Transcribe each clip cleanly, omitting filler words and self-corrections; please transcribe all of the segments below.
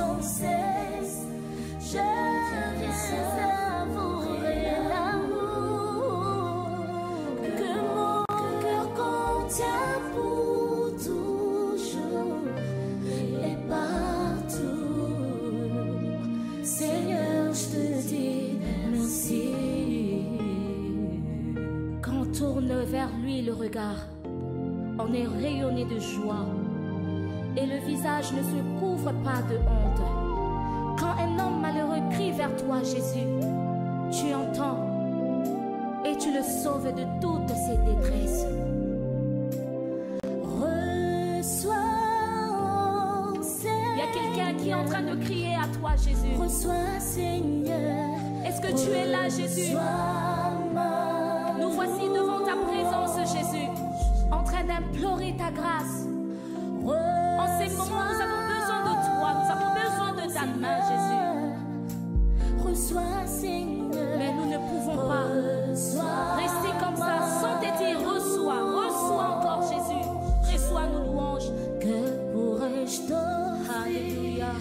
sans cesse. Je viens savourer l'amour que mon cœur contient pour toujours et partout. Seigneur, je te dis merci. Quand on tourne vers lui le regard, on est rayonné de joie et le visage ne se couvre pas de honte. Quand un homme malheureux crie vers toi, Jésus, tu entends et tu le sauves de toutes ses détresses. Reçois, Seigneur. Il y a quelqu'un qui est en train de crier à toi, Jésus. Reçois, Seigneur. Est-ce que tu es là, Jésus? Nous voici devant ta présence, Jésus, en train d'implorer ta grâce. En ces moments, nous avons besoin de toi, nous avons besoin de ta main, Jésus. Reçois, Seigneur. Mais nous ne pouvons pas rester comme ça sans te dire reçois, reçois encore, Jésus. Reçois nos louanges. Que pourrais-je t'offrir? Alléluia.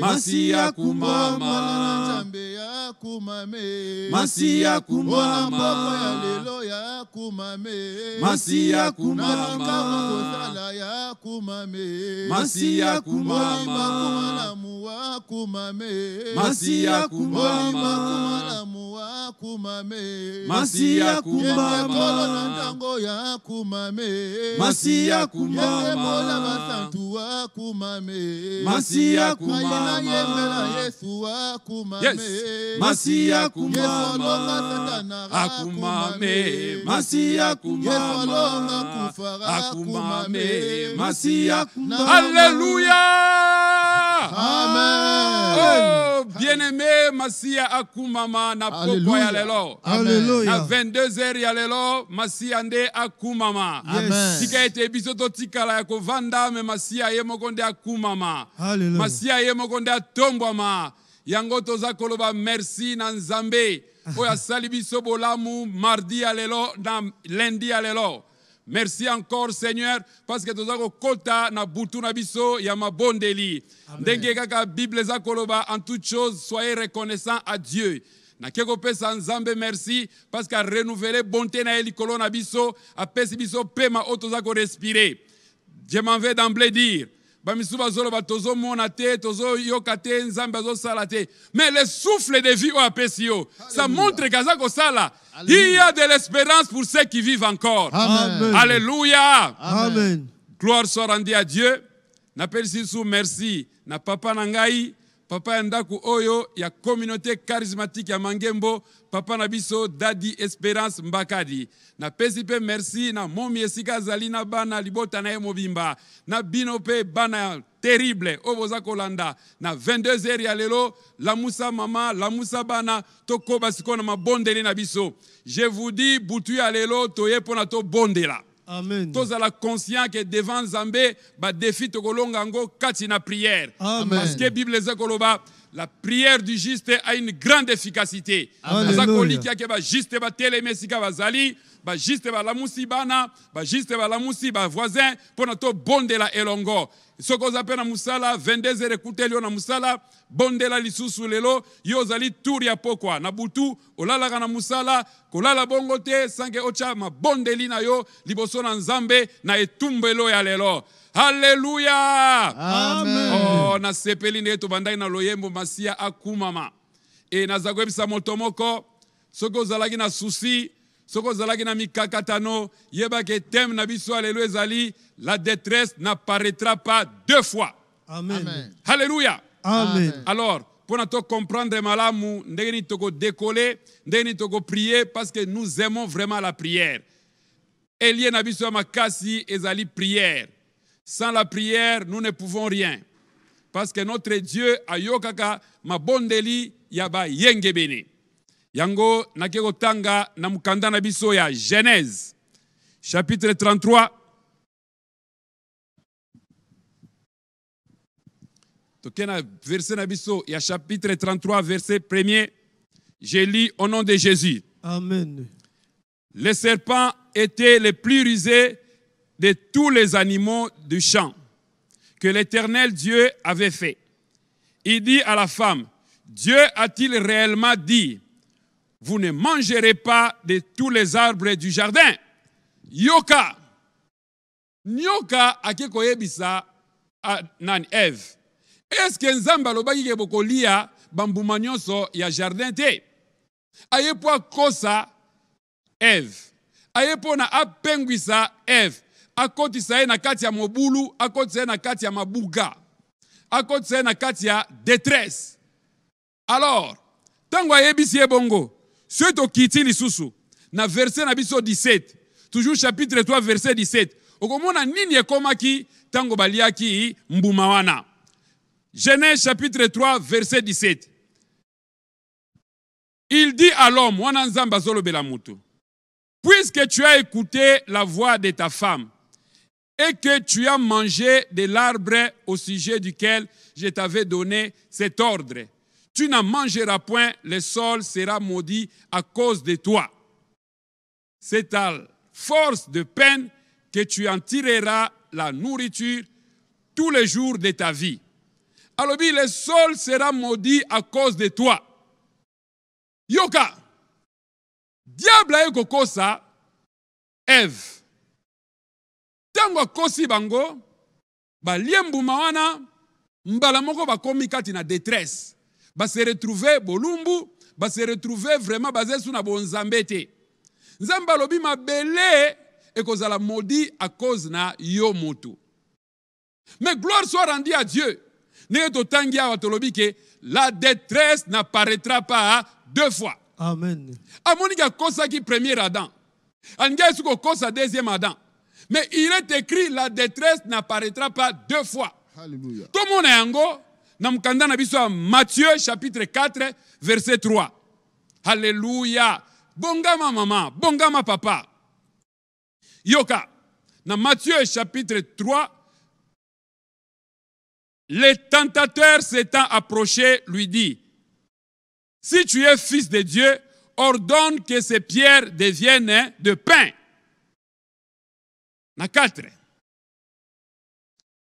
Masia kumama, Masia kumama, Masia kumama, Masia kumama, Masia kumama, Masia kumama, Masia kumama, yes, Masia kumama, akumame, Masia kumama, akumame, Masia kumama. Alléluia. Amen. Oh, bien-aimé, Masia akumama na poko ya lelo. Alléluia. Na 22h ya lelo, Masia nde akumama. Amen. Tika ete bisoto tikala ya kovanda me Masia ye mokonde akumama. Alléluia. Masia ye mokonde atombwama. Yango toza koloba merci na Nzambe. Oya sali biso bolamu mardi ya lelo na lundi ya lelo. Merci encore, Seigneur, parce que toza ko kota na butu na biso ya mabondeli. Ndenge kaka Bible za koloba, en toute chose soyez reconnaissants à Dieu. Na keko pesa Nzambe merci parce qu'a renouvelé bonté na elikolo na biso, a pesi biso pema otoza ko respirer. Je m'en vais d'emblée dire, bamisuba zolo ba tozo monate, tozo yokate Nzambe zo salate. Mais le souffle de vie o apesi yo, ça montre kaza ko sala. Il y a de l'espérance pour ceux qui vivent encore. Amen. Alléluia. Amen. Gloire soit rendue à Dieu. N'appelle sous merci. Na papa nangai, papa ndaku oyo ya communauté charismatique ya Mangembo, papa nabiso Dadi Espérance Mbakadi. Na pesipe merci na momi esika zalina bana libota na mobimba. Na binope bana terrible oboza kolanda na 22h ya lelo la musa mama la musa bana toko basiko na mabondeli na biso. Je vous dis butu ya lelo toye pona to bondela. Amen. Tous à la conscience que devant Zambé, ba défi to kolongango kati na prière. Amen. Parce que Bible zakoloba la prière du juste a une grande efficacité. Alléluia. Qui ba juste ba telemesika bazali, ba juste ba lamusi bana, ba juste ba lamusi ba voisin pour notre bondela elongo. Ce qu'on appelle na musala 22h écouter lio na musala bondela lisusu lelo yo zali tour ya pokwa na butu olala kana musala kolala bongo te sange ocha ma bondeli na yo liboso na Nzambe na etumbelo ya lelo. Alléluia. Amen. Oh, na sepeli neto bandai na loyembo Masia akumama. E na zakwebisa motomoko soko zalaki na souci, soko zalaki na mikakatano, yeba ke tem na biso alléluia ezali la détresse n'apparaîtra pas deux fois. Amen. Amen. Alléluia. Amen. Alors, pour nous comprendre malamu, ndeni toko décoller, ndeni toko prier parce que nous aimons vraiment la prière. Elie na biso makasi ezali prière. Sans la prière, nous ne pouvons rien. Parce que notre Dieu ayokaka mabondeli yaba yengebene. Yango nakeko tanga na mukanda na biso ya Genèse chapitre 33. Tokena verset na biso ya chapitre 33 verset 1er. Je lis au nom de Jésus. Amen. Les serpents étaient les plus rusés de tous les animaux du champ que l'Éternel Dieu avait fait. Il dit à la femme, Dieu a-t-il réellement dit, vous ne mangerez pas de tous les arbres du jardin? Yoka. Nyoka akekoyebisa nani Eve. Est-ce que nzamba lobaki ke bokolia bambuma nyonso ya jardin te? Ayepo akosa Eve. Ayepo na apengwisa Eve. Akotisa ye na kati ya mobulu, akotisa ye na kati ya mabuga. Akotisa ye na kati ya détresse. Alors, tango ayebisi bongo, suite au kiti lisusu, na verset na biso 17, toujours chapitre 3 verset 17, okomona nini ekomaki tango baliaki mbuma wana. Genèse chapitre 3 verset 17. Il dit à l'homme, wana nzamba zolobela mutu, puisque tu as écouté la voix de ta femme et que tu as mangé de l'arbre au sujet duquel je t'avais donné cet ordre, tu n'en mangeras point, le sol sera maudit à cause de toi. C'est à force de peine que tu en tireras la nourriture tous les jours de ta vie. Alors, le sol sera maudit à cause de toi. Yoka, diable a kokosa Eve. Tango kosi bango, ba liembuma wana, mbala moko ba komi kati na détresse. Ba se retrouver bolumbu, ba se retrouver vraiment basé sur na bonzambete. Nzamba lobi mabele et kozala maudit à cause na yo moto. Mais gloire soit rendue à Dieu. Ne to tangia watolobi ke la détresse n'apparaîtra pas deux fois. Amen. Amonika kosa ki premier Adam. Anga suko kosa deuxième Adam. Mais il est écrit la détresse n'apparaîtra pas deux fois. Alléluia. Tout le monde est ango. Namkanda na biso Matthieu chapitre 4 verset 3. Alléluia. Bongama maman, bongama papa. Yoka. Dans Matthieu chapitre 3, le tentateur s'étant approché lui dit, si tu es fils de Dieu, ordonne que ces pierres deviennent de pain. Na 4.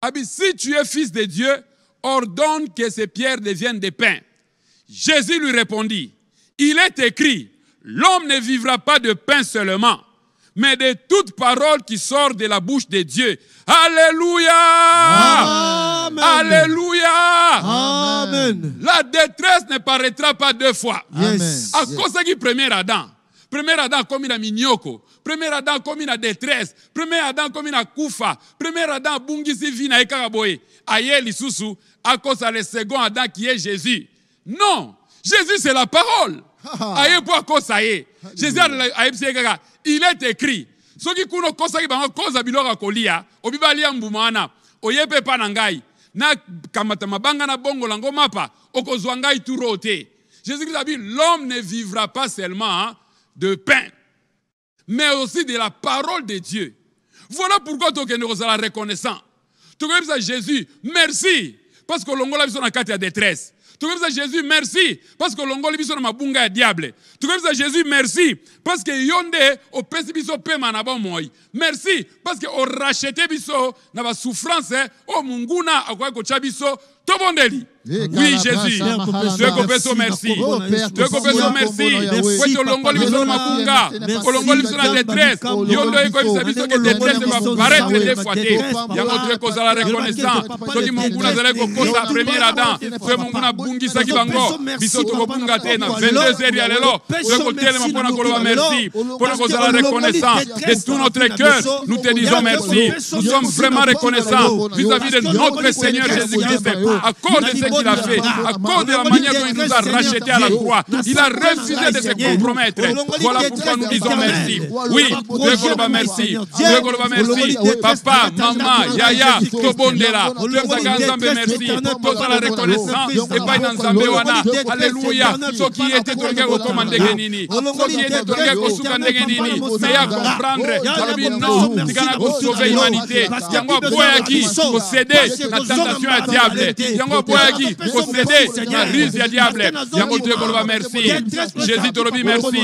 Abi, si tu es fils de Dieu, ordonne que ces pierres deviennent de pain. Jésus lui répondit, il est écrit, l'homme ne vivra pas de pain seulement, mais de toute parole qui sort de la bouche de Dieu. Alléluia! Amen. Alléluia! Amen. La détresse ne paraîtra pas deux fois. Yes. À cause de premier Adam. Premier Adam comme il a mignoko. Premier Adam comme il a détresse. Premier Adam comme il a koufa. Premier Adam bungisi vina ekaraboye. Aye lisusu. À cause de le second Adam qui est Jésus. Non. Jésus c'est la parole. Aye pour cause ça y est. Jésus il est écrit. Ce qui kuno kosa ki bango kosa bilora kolia. Obibalia mbumana. Oyepe panangai. Na kamata mabanga na bongo lango mapa. Okozwangai turote. Jésus a dit, l'homme ne vivra pas seulement de pain, mais aussi de la parole de Dieu. Voilà pourquoi tu es reconnaissant. Tu dis à Jésus, merci, parce que l'ongo la vision na kati ya détresse. Tu dis à Jésus, merci, parce que l'ongo la vision na mabunga ya diable. Tu dis à Jésus, merci, parce que yonde au pesi biso pema na bon moi. Merci, parce que au racheté biso na ba souffrance au munguna akwa ko chabiso to bondeli. Oui, Jésus, Dieu confesse merci. Dieu confesse merci. Oui, tu l'ongoli biso makunga, l'ongoli biso la détresse. Yondo eko biso que détresse va paraître des fois. Ya montre que ça la reconnaissant. Soki munguna zale ko kosa premier Adam. Fue munguna bungi saki bango. Biso to bunga tena 22h ya lelo. Dieu ko tele mapona ko merci. Pona ko ça la reconnaissant de tout notre cœur. Nous te disons merci. Nous sommes vraiment reconnaissants vis-à-vis de notre Seigneur Jésus-Christ à cause de ce qu'il a fait, à cause de la manière dont il nous a rachetés à la croix. Il a refusé de se compromettre. Voilà pourquoi nous disons merci. Oui, Dieu Koloba merci. Dieu Koloba merci. Papa, maman, Yaya, Tobondela, Dieu Zaganzambe merci. Toute la reconnaissance et pas dans Zambé wana. Alléluia. Ce qui était tourné au commandé Genini. Ce qui était tourné au soukandé Genini. Mais à comprendre, alors non, c'est qu'on a sauvé l'humanité. Yango Boyaki, au cédé, la tentation à diable. Yango Boyaki, qui possédait la ruse du diable. Yango te koloba merci. Jésus te lobi merci.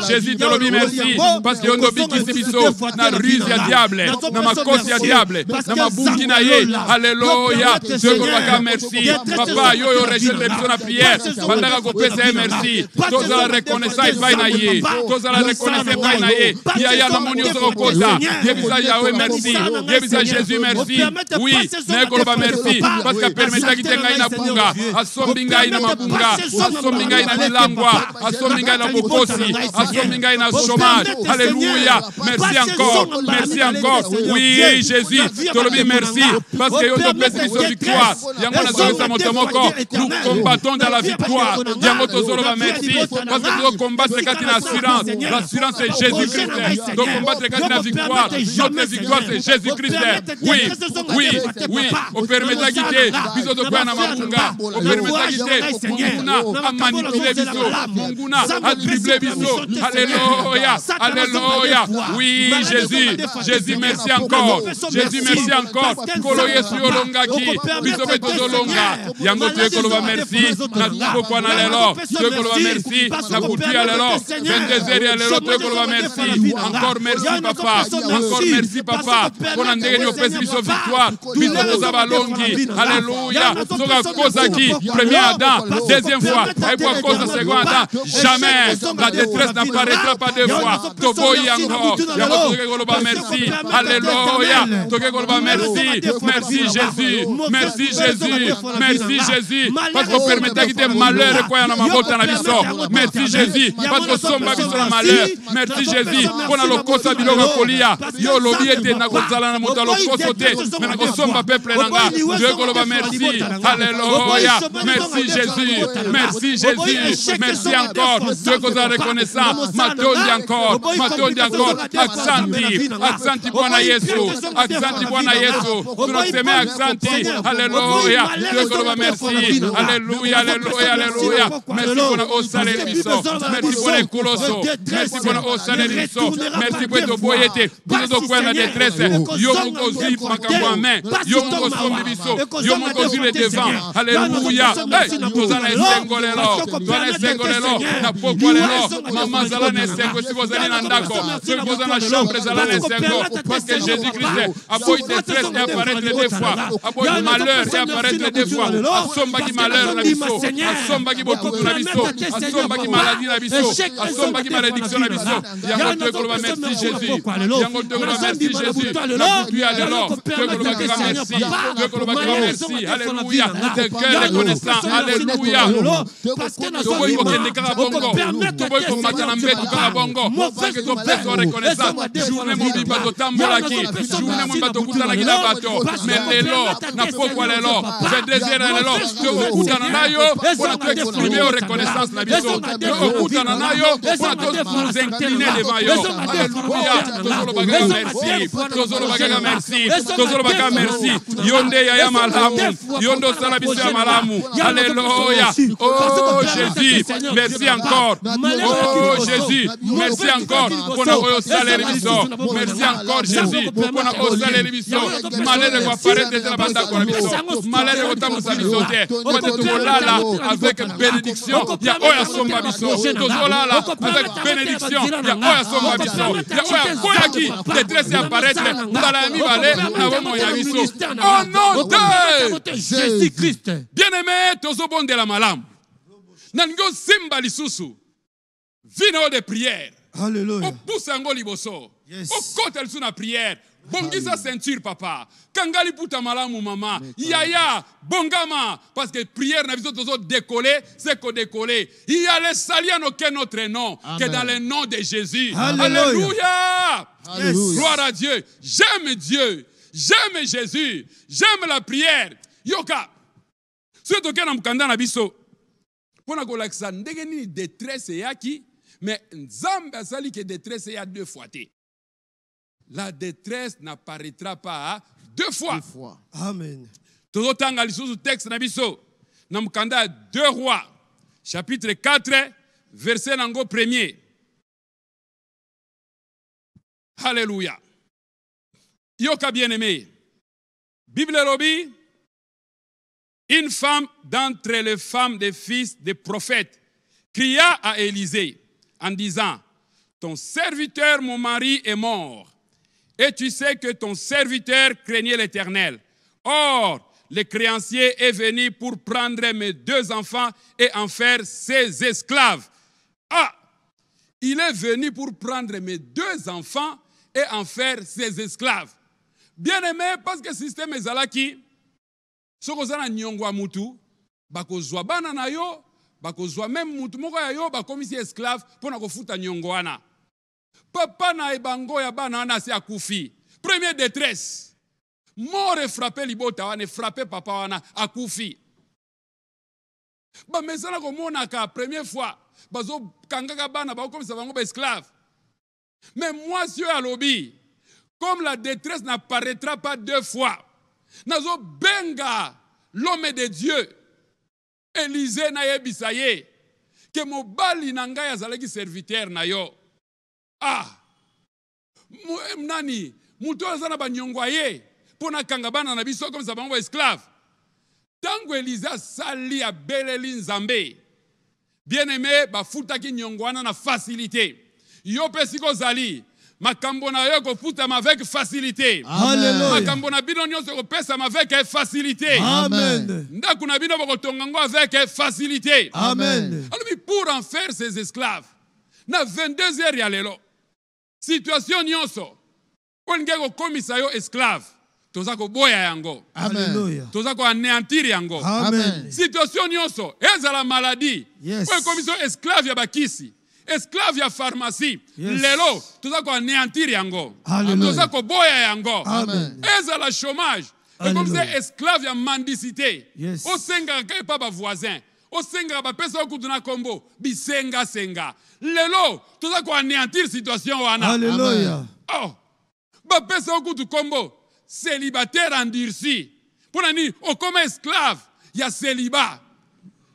Jésus te lobi merci. Parce que on obi kisi biso na ruse du diable, na makosi du diable, na mabungi na ye. Alléluia. Te koloba merci. Papa yo yo rejette biso na prière. Bandaka ko pesa merci. Toza la reconnaissance pai na ye. Toza la reconnaissance pai na ye. Ya na moni ozo kota. Yebisa Yahweh merci. Yebisa Jésus merci. Oui, ne koloba merci parce que permetta ki tenga ina bunga. Asombi ngai na mabunga. Asombi ngai na milangwa. Asombi ngai na bokosi. Asombi ngai na chômage. Alléluia. Merci encore. Merci encore. Oui, Jésus. Tolobi merci parce que yo te pesi biso victoire. Yango na zosa motomoko. Nous combattons dans la victoire. Yango tozoloba merci parce que nous combattons kati na assurance. L'assurance c'est Jésus-Christ. Donc combattre kati na victoire. Notre victoire c'est Jésus-Christ. Oui. On permet de quitter. Biso to kwa na mabunga. On permet de quitter. Munguna a manipulé biso. Munguna a dribblé biso. Alléluia. Alléluia. Oui, Jésus, merci encore. Jésus, merci encore. Kolo Yesu olongaki. Biso beto zolonga. Yango te koloba merci. Na tuko kwa na lelo. Te koloba merci. Na kutu ya lelo. 22h ya lelo te koloba merci. Encore merci papa. Encore merci papa. Pona ndenge ni opesi biso victoire. Biso toza balongi. Alléluia. Soka kozaki. Premier Adam. Deuxième fois. Et pour cause second Adam. Jamais la détresse n'apparaîtra pas deux fois. Toboyi encore. Yango toke koloba merci. Alléluia. Toke koloba merci. Merci Jésus. Merci Jésus. Merci Jésus. Parce qu'on permet de quitter malheur quoi yana mabota na biso. Merci Jésus. Parce que somba biso na malheur. Merci Jésus. Pona lokosa biloko kolia. Yo lobi ete na kozala na moto lokoso te. Mais na kosomba peuple nanga. Dieu koloba merci. Alléluia. Merci Jésus. Merci Jésus. Merci encore. Dieu koza reconnaissant. Matondi encore. Matondi encore. Aksanti Bwana Yesu. Aksanti Bwana Yesu. Tunasema aksanti. Alléluia. Dieu koloba merci. Alléluia. Alléluia. Alléluia. Merci pour osale biso. Merci pour les colosso. Merci pour osale biso. Merci pour to boyete. Biso kwa na détresse. Yo mukozi makambo amen. Yo mukozi biso. Yo mukozi le devant. Alléluia. Tozana esengo lelo. Tozana esengo lelo. Na pokwa lelo. Mama zala na esengo si bozali na ndako. Si bozana chambre zala na esengo. Parce que Jésus-Christ a boy détresse et apparaître deux fois. A boy malheur et apparaître deux fois. Asomba ki malheur na biso. Asomba ki bokutu na biso. Asomba ki maladie na biso. Asomba ki malédiction na biso. Yango te koloba merci Jésus. Yango te koloba merci Jésus. Na kutu ya lelo. Te koloba kaka merci. Te koloba kaka merci. Alléluia. De cœur reconnaissant. Alléluia. Tobo iko kende kaka bongo. Tobo iko matana mbetu kaka bongo. Parce que to peso reconnaissant. Journée mo biba to tambolaki. Journée mo biba to kutanaki na bato. Mais lelo na pokwa lelo. Je désire lelo. To kutana nayo pour te exprimer reconnaissance na biso. To kutana nayo pour nous incliner devant yo. Alléluia. Tozolo bagaga merci. Tozolo bagaga merci. Tozolo bagaga merci. Yonde ya malamu. Yondo sala biso ya malamu. Alléluia. Oh Jésus, merci encore. Oh Jésus, merci encore. Pona oyo salaire biso. Merci encore Jésus. Pona oyo salaire biso. Malere kwa parete de la banda kwa biso. Malere kwa tamu sa biso te. Kwa te tukolala avec bénédiction. Ya oya somba biso. Tozolala avec bénédiction. Ya oya somba biso. Ya oya koyaki. Détresse apparaître. Ndala mi vale na bomo ya biso. Oh non de Jésus-Christ. Bien-aimé, tozobonde la malam. Nango simba lisusu. Vino de prière. Alléluia. O pousango liboso. Yes. O kotel suna prière. Bongisa ceinture papa. Kangali puta malamu mama. Yaya bongama parce que prière na biso tozo décoller, c'est qu'on décoller. Il y a les saliens aucun autre nom que dans le nom de Jésus. Alléluia. Alléluia. Yes. Gloire à Dieu. J'aime Dieu. J'aime Jésus. J'aime la prière. Yoka. Ce toke na mukanda na biso. Pona ko laksa ndenge ni détresse yaki, mais nzambe asali que détresse ya deux fois té. La détresse n'apparaîtra pas deux fois. Amen. Tozotanga lisusu texte na biso. Na mukanda 2 Rois, chapitre 4, verset nango premier. Alléluia. Yoka bien-aimé. Bible lobi. une femme d'entre les femmes des fils des prophètes cria à Élisée en disant, ton serviteur, mon mari, est mort. Et tu sais que ton serviteur craignait l'Éternel. Or, le créancier est venu pour prendre mes 2 enfants et en faire ses esclaves. Ah! Il est venu pour prendre mes 2 enfants et en faire ses esclaves. Bien aimé, parce que le système est zalaki, ce que vous nyongwa mutu, bakozwa bana na yo, bakozwa même mutu moko ya yo, bakomisi esclave pour na kofuta nyongwana. Papa na ebango ya bana na si akufi. Première détresse. Mort et frappé libota wana, frappé papa wana akufi. Ba mesana ko monaka première fois, bazo kangaka bana ba comme ça bango ba esclave. Mais moi si à lobby, comme la détresse n'apparaîtra pas 2 fois, nazo benga l'homme de Dieu. Élisée na yebisaye que mobali na ngai azalaki serviteur na yo. Ah, nani, mutu azana banyongwa ye, pona kangabana na biso comme ça bango esclave. Tango Élisée sali a beleli nzambe. Bien aimé, ba futaki nyongwana na facilité. Yo pesiko zali, makambo na yo ko futama avec facilité. Alléluia. Makambo na bino nyonso ko pesama avec facilité. Amen. Ndaku na bino bako tongango avec facilité. Amen. Alors pour en faire ses esclaves, na 22 heures ya lelo. Situation nyonso, onge ko komisa yo esclave, toza ko boya yango. Alléluia. Toza ko anéantir yango. Amen. Situation nyonso, ezala maladie. Yes. Ko komisa esclave ya bakisi, esclave ya pharmacie. Yes. Lelo, toza ko anéantir yango. Alléluia. Toza ko boya yango. Amen. Ezala chômage. Et comme ça esclave ya mendicité. Yes. O senga ka pa ba voisin. O senga ba pesa okuduna kombo, bisenga senga. Lelo, toza ko anéantir situation wana. Alléluia. Oh, ba pesa okutu kombo, célibataire endurci. Pona ni o comme esclave ya célibat.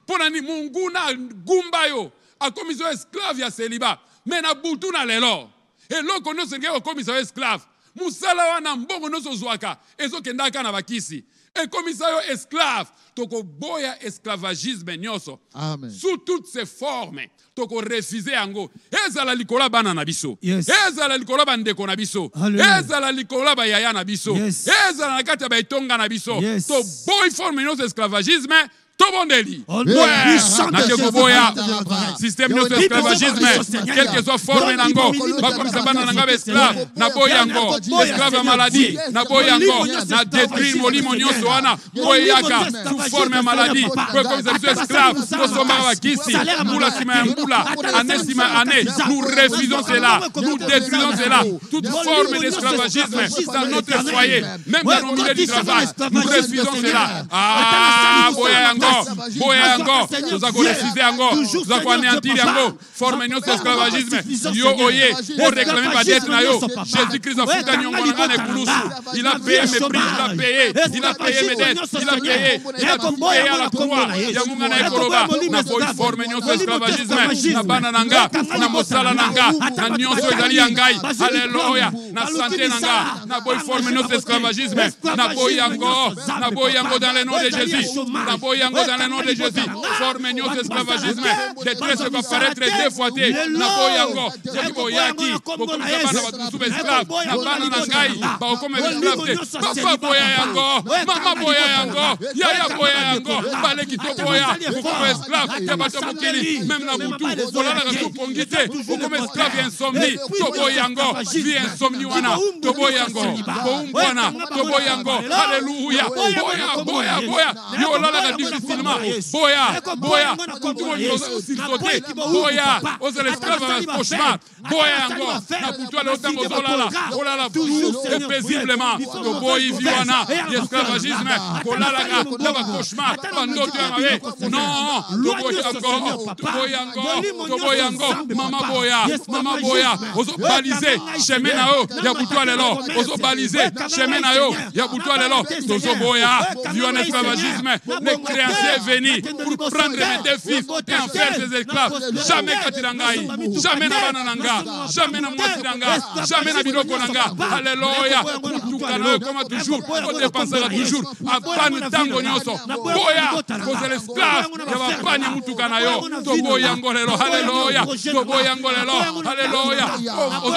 Pona ni munguna gumba yo, a commission esclave ya célibat. Mais na butu na lelo. Et loko no senge o commission esclave. Musala wana mbongo no sozwaka, ezo kendaka na bakisi. Et commissaire esclave, toko boya esclavagisme nyoso. Amen. Sous toutes ses formes, toko refuser ango. Ezala likola bana na biso. Yes. Ezala likola bandeko na biso. Hallelujah. Ezala likola ba yaya na biso. Yes. Ezala na kati ba itonga na biso. Yes. To boy forme nyoso esclavagisme. Tobondeli. Oh, Ouais. puissant de Na Jésus. boya. Jésus. Système nyoso esclavagisme. Quel que soit forme nango. Ba comme ça bana nanga esclave. Na boyango. Esclave maladie. Na boyango. Na détruire molimo nyoso wana. Boyaka. Sous forme maladie. Comme ça biso esclave. Kosomba bakisi. Mula sima ya mula. Année sima année. Nous refusons cela. Nous détruisons cela. Toute forme d'esclavagisme dans notre foyer. Même dans nos milieux du travail. Nous refusons cela. Ah, boyango. Boyango. Nous avons refusé yango. Nous avons anéanti yango. Forme nyonso esclavagisme. Yo oye. Pour réclamer ma dette na yo. Jésus-Christ a foutu nyongo na ngane kulusu. Il a payé mes prix. Il a payé. Il a payé mes dettes. Il a payé. Il a tout payé à la croix. Yango na ekoloba. Na boy forme nyonso esclavagisme. Na bana nanga. Na mosala nanga. Na nyonso ezali yangai. Alléluia. Na santé nanga. Na boy forme nyonso esclavagisme. Na boy yango. Na boy yango dans le nom de Jésus. Na boy yango dans le nom de Jésus. Forme nyonso esclavagisme. Détresse va paraître défoîté. Na boy yango. Jésus boyaki. Beaucoup de bana va tout esclave. Na bana nangai. Ba okome esclave. Papa boya yango. Mama boya yango. Yaya boya yango. Baleki to boya. Beaucoup esclave. Ya bato mokili. Même na butu. Olala ka to pongite. Beaucoup esclave insomnie. To boya yango. Vie insomnie wana. To boya yango. Boumbwana. To boya yango. Alléluia. Boya, boya, boya. Yo olala ka difficilement. Boya, boya. Tout le monde s'il sauter. Boya. Ose l'esclave va cauchemar. Boya yango. Na butu ala otango olala. Olala tout et paisiblement. To boyi viwana. L'esclavagisme. Olala ka na cauchemar. Bandoto yamabe. Non. To boya yango. To boya yango. To boya yango. Mama boya. Mama boya. Ozo baliser chemin na yo. Ya butu alelo. Ozo baliser chemin na yo. Ya butu alelo. Tozo boya. Viwana esclavagisme. Ne créance Messie est venu pour prendre mes deux fils et en faire ses esclaves. Jamais Katirangai, jamais na banananga, jamais na mwatiranga, jamais na biloko nanga. Alléluia. Tukana comme toujours, on dépensera toujours. Apane tango nyoso. Boya, cause l'esclave, ya bapanye mutukana yo. Toboya ngolelo, alléluia. Toboya ngolelo, alléluia.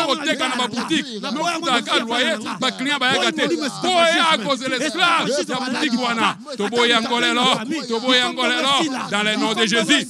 Oteka na ba boutique, nokuta ka loyer, ba client ba yakate. Boya cause l'esclave, ya boutique wana. Toboya ngolelo, toboya ngolelo dans le nom de Jésus.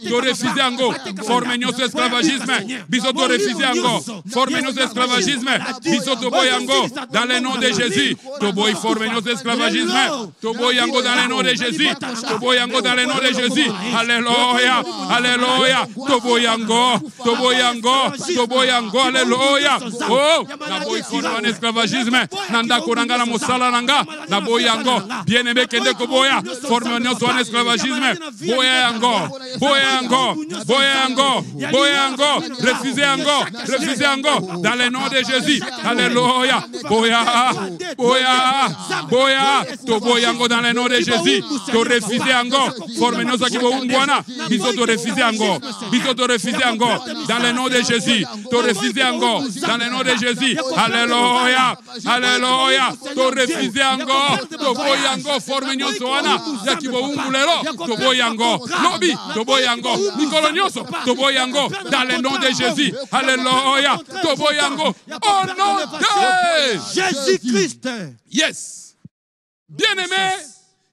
To refuser ango, forme nyoso esclavagisme. Biso to refuser ango, forme nyoso esclavagisme. Biso to boyango dans le nom de Jésus. To boy forme nyoso esclavagisme. To boyango dans le nom de Jésus. To boyango dans le nom de Jésus. Alléluia, alléluia. To boyango, to boyango, to boyango, alléluia. Oh, na boy forme en esclavagisme. Nanda koranga na mosala nanga. Na boyango, bien aimé kende ko boya. Forme nyoso en esclavagisme. Boyango, boyango, boyango, boyango. Refusez ango, refusez ango dans le nom de Jésus. Alléluia. Boya, boya, boya. To boyango dans le nom de Jésus. To refuser ango. Forme nyoso ki bo umbwana. Biso to refuser ango. Biso to refuser ango dans le nom de Jésus. To refuser ango dans le nom de Jésus. Alléluia. Alléluia. To refuser ango. To boyango forme nyoso wana. Ya ki bo umbulelo. To boyango. Lobi. To boyango. Nikolo nyoso. To boyango dans le nom de Jésus. Alléluia. To boyango. Au nom de Jésus-Christ. Yes. Bien-aimé,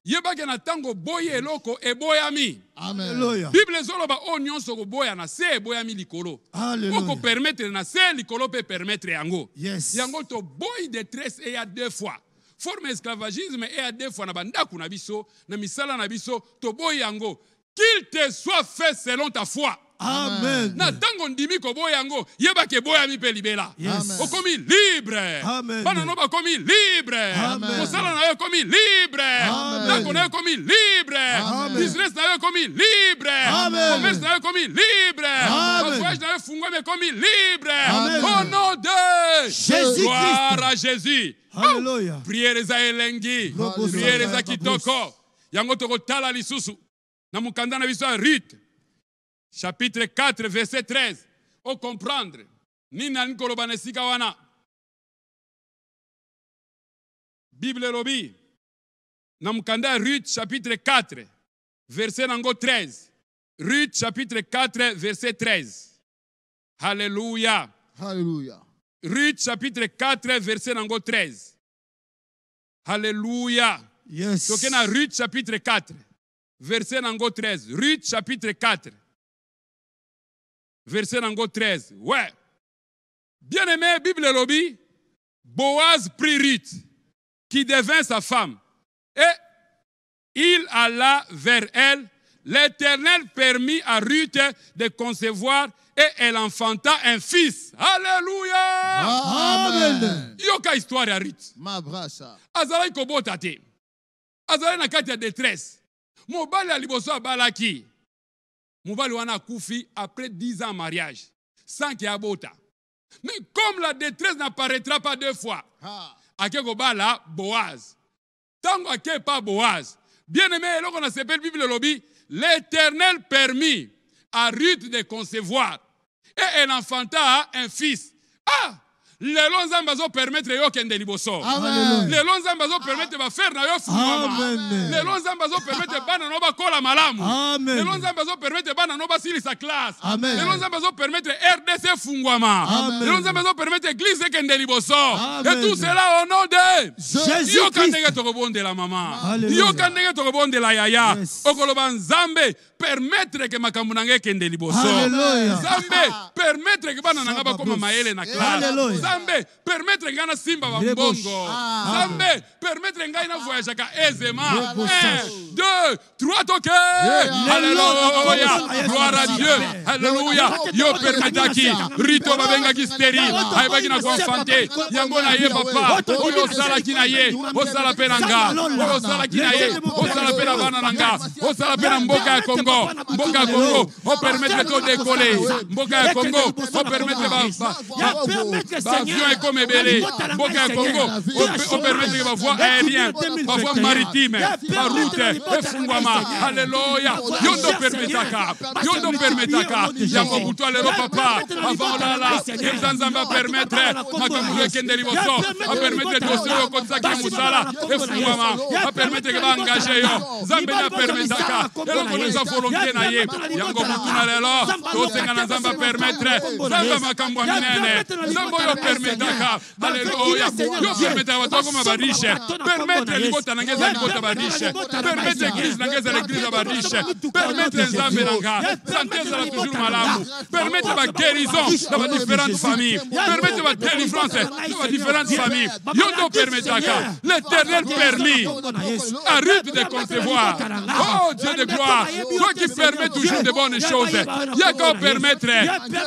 yebake na tango boye eloko e boyami. Amen. Alléluia. Bible zoloba o nyonso ko boya na se boyami likolo. Alléluia. Oko permettre na se likolo pe permettre yango. Yes. Yango to boy détresse et ya deux fois. Forme esclavagisme et ya deux fois na bandaku na biso, na misala na biso, to boy yango. Qu'il te soit fait selon ta foi. Amen. Na tango ndimi ko boyango, yeba ke boyami pe libela. Yes. Okomi libre. Amen. Bana no ba komi libre. Amen. Mosala na yo komi libre. Amen. Ndako na yo komi libre. Amen. Business na yo komi libre. Amen. Commerce na yo komi libre. Amen. Voyage na yo fungwame komi libre. Amen. Au nom de Jésus-Christ. Gloire à Jésus. Alléluia. Prière za elengi. Prière za kitoko. Yango toko tala lisusu. Na mukanda na biso Ruth. Chapitre 4, verset 13. Au comprendre. Nina nikoloba nesika wana. Bible lobi. Namukanda Ruth, chapitre 4, verset nango 13. Ruth, chapitre 4, verset 13. Alléluia. Alléluia. Ruth, chapitre 4, verset nango 13. Alléluia. Yes. Tokena Ruth, chapitre 4, verset nango 13. Ruth, chapitre 4. Verset nango 13. Ouais. Bien-aimé, Bible lobby, Boaz prit Ruth, qui devint sa femme, et il alla vers elle. L'Éternel permit à Ruth de concevoir et elle enfanta un fils. Alléluia. Amen. Yoka histoire ya Ruth. Mabrasa. Azalai kobota te. Azalai na kati ya détresse. Mobali aliboso abalaki. Mobali wana kufi après 10 ans de mariage. Sans qu'il y ait bota. Mais comme la détresse n'apparaîtra pas deux fois, ake kobala Boaz. Tango ake pas Boaz. Bien-aimé, eloko na s'appelle Bible lobby, l'Éternel permit à Ruth de concevoir et elle enfanta un fils. Ah! Lelo nzambe azo permettre yo kende liboso. Amen. Lelo nzambe azo permettre ba faire na yo fungwama. Amen. Lelo nzambe azo permettre bana no ba kola malamu. Amen. Lelo nzambe azo permettre bana no ba silisa classe. Amen. Lelo nzambe azo permettre RDC fungwama. Amen. Lelo nzambe azo permettre église kende liboso. Amen. Et tout cela au nom de Jésus yo Christ. kandenge to kobondela mama. Alléluia. Yo kandenge to kobondela yaya. Yes. Okoloba nzambe permettre que makambo nange kende liboso. Alléluia. Nzambe permettre que bana nanga ba koma maele na classe. Alléluia. Nzambe permettre ngai na simba ba mbongo. Nzambe permettre ngai na voyage ka aisément. 1, 2, 3 toke. Alléluia. Gloire à Dieu. Alléluia. Yo permetaki rito babengaki stérile. Aibaki na confante. Yango na ye papa. Oyo sala kina ye. Osala penanga. Oyo sala kina ye. Osala pena bana nanga. Osala pena mboka ya Congo. Mboka ya Congo. O permettre to décoller. Mboka ya Congo. O permettre ba avion et comme ebele. Mboka ya Congo. O permettre que ba voie aérien, par voie maritime, par route, efungwama. Alléluia. Yondo permetaka. Yondo permetaka. Yango buto alero papa. Avant là, Nzambe va permettre makambo ekende liboso. Va permettre dossier okotaki musala. Efungwama. Va permettre que va engager yo. Nzambe na permetaka. Eloko nza volonté na ye. Yango buto na lelo. Tosenga na Nzambe permettre. Nzambe makambo minene. Nzambe yo permetaka. Alléluia. Yo permettre watu koma bariche. Permettre libota na ngeza libota bariche. Permettre église na ngeza l'église bariche. Permettre Nzambe nanga. Santé sera toujours malamu. Permettre la guérison dans les différentes familles. Permettre la délivrance dans les différentes familles. Yondo permetaka. L'Éternel permis à Ruth de concevoir. Oh Dieu de gloire. Toi qui permets toujours de bonnes choses. Yako permettre.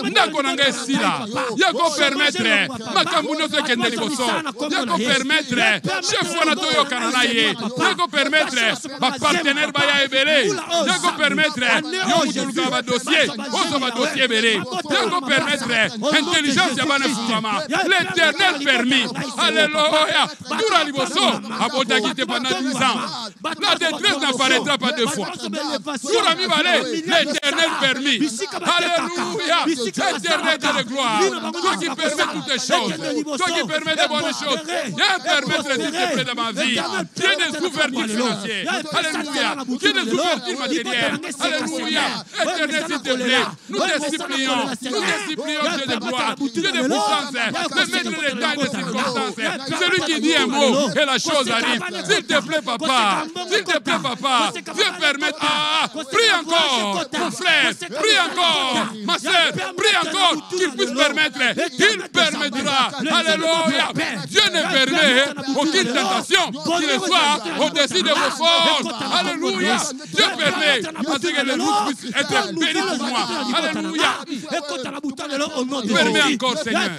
Ndako nanga esila. Yako permettre. Makambuno se kende liboso. Yako permettre. Chef wana toyo kananaye. Yako permettre. Ma partenaire baya ebele. Yako permettre. Yo mutuluka ba dossier. Oso ba dossier ebele. Yako permettre. Intelligence ya bana fumama. L'Éternel permis. Alléluia. Dura liboso. Abota quitté pendant 10 ans. La détresse n'apparaîtra pas deux fois. Dura mi balé. L'Éternel permis. Alléluia. L'Éternel de la gloire. Toi qui permets toutes les choses. Toi qui permets de bonnes choses. Viens permettre s'il te plaît dans ma vie. Viens des ouvertures financières. Alléluia. Viens des ouvertures matérielles. Alléluia. Éternel s'il te plaît. Nous te supplions. Nous te supplions Dieu de gloire. Dieu de puissance. De mettre les temps et les circonstances. Celui qui dit un mot et la chose arrive. S'il te plaît papa. S'il te plaît papa. Viens permettre. Prie encore. Mon frère. Prie encore. Ma soeur. Prie encore. Qu'il puisse permettre. Il permettra. Alléluia. Dieu ne permet aucune tentation qui ne soit au-dessus de vos forces. Alléluia. Dieu permet parce que les routes puissent être bénies pour moi. Alléluia. Permets encore, Seigneur.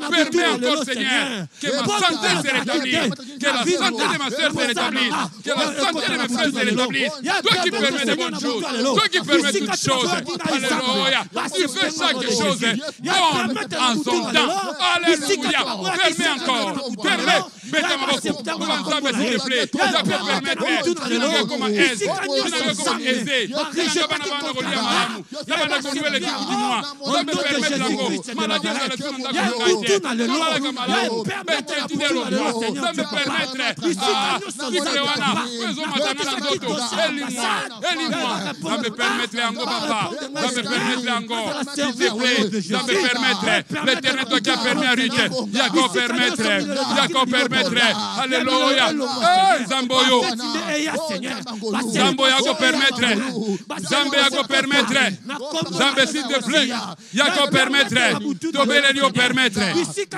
Permets encore, Seigneur, que ma santé se rétablisse. Que la santé de ma soeur se rétablisse. Que la santé de mes frères se rétablisse. Toi qui permets de bonnes choses. Toi qui permets toutes choses. Alléluia. Tu fais chaque chose bonne en son temps. Alléluia. Permets encore. Permets. Mettez ma beaucoup. Ensemble, s'il te plaît. Ça peut permettre. Tu n'as comment aiser. Tu n'as comment aiser. Tu n'as pas besoin de relier malamu. Tu n'as pas besoin de relier du mois. Ça peut permettre l'ango. Maladie dans le monde d'Akokaïté. Malaka malamu. Mettez tu n'es le roi. Ça me permettre. Siklewana. Faisons maintenant dans d'autres. Élis-moi. Élis-moi. Ça me permettre l'ango, papa. Ça me permettre l'ango. S'il te plaît. Ça me permettre. L'Éternel, toi qui a permis à Ruth. Yako permettre. Yako permettre. Alléluia. Zamboyo. Zambo yako permettre. Zambe yako permettre. Zambe s'il te plaît. Yako permettre. Tobele lui permettre.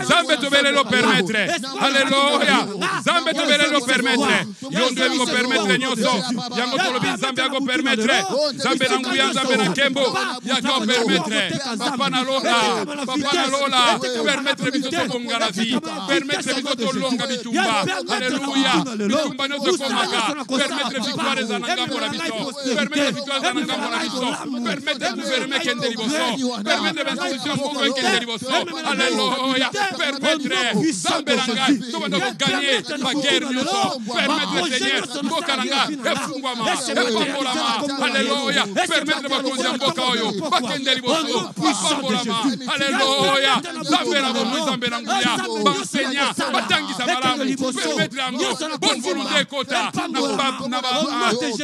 Zambe tobele lui permettre. Alléluia. Zambe tobele lui permettre. Yondo yako permettre nyoso. Yango tolobi zambe yako permettre. Zambe nanguya zambe na kembo. Yako permettre. Papa na lola. Papa na lola. Permettre bisoto konga la vie. Permettre bisoto longa bitumba. Alléluia. Bitumba nyoso komaka. Permettre victoire za ngambo la biso. Permettre victoire za ngambo la biso. Permettre gouvernement kende liboso. Permettre l'institution pour kende liboso. Alléluia. Permettre zambe nanga. Toba ndoko gagner la guerre nyoso. Permettre Seigneur bokaranga efungwama. Efambolama. Alléluia. Permettre bakonza mboka oyo. Bakende liboso. Efambolama. Alléluia. Zambe na bomo zambe na nguya. Benseignant. Batangisa malamu. Permettre ango. Bonne volonté kota.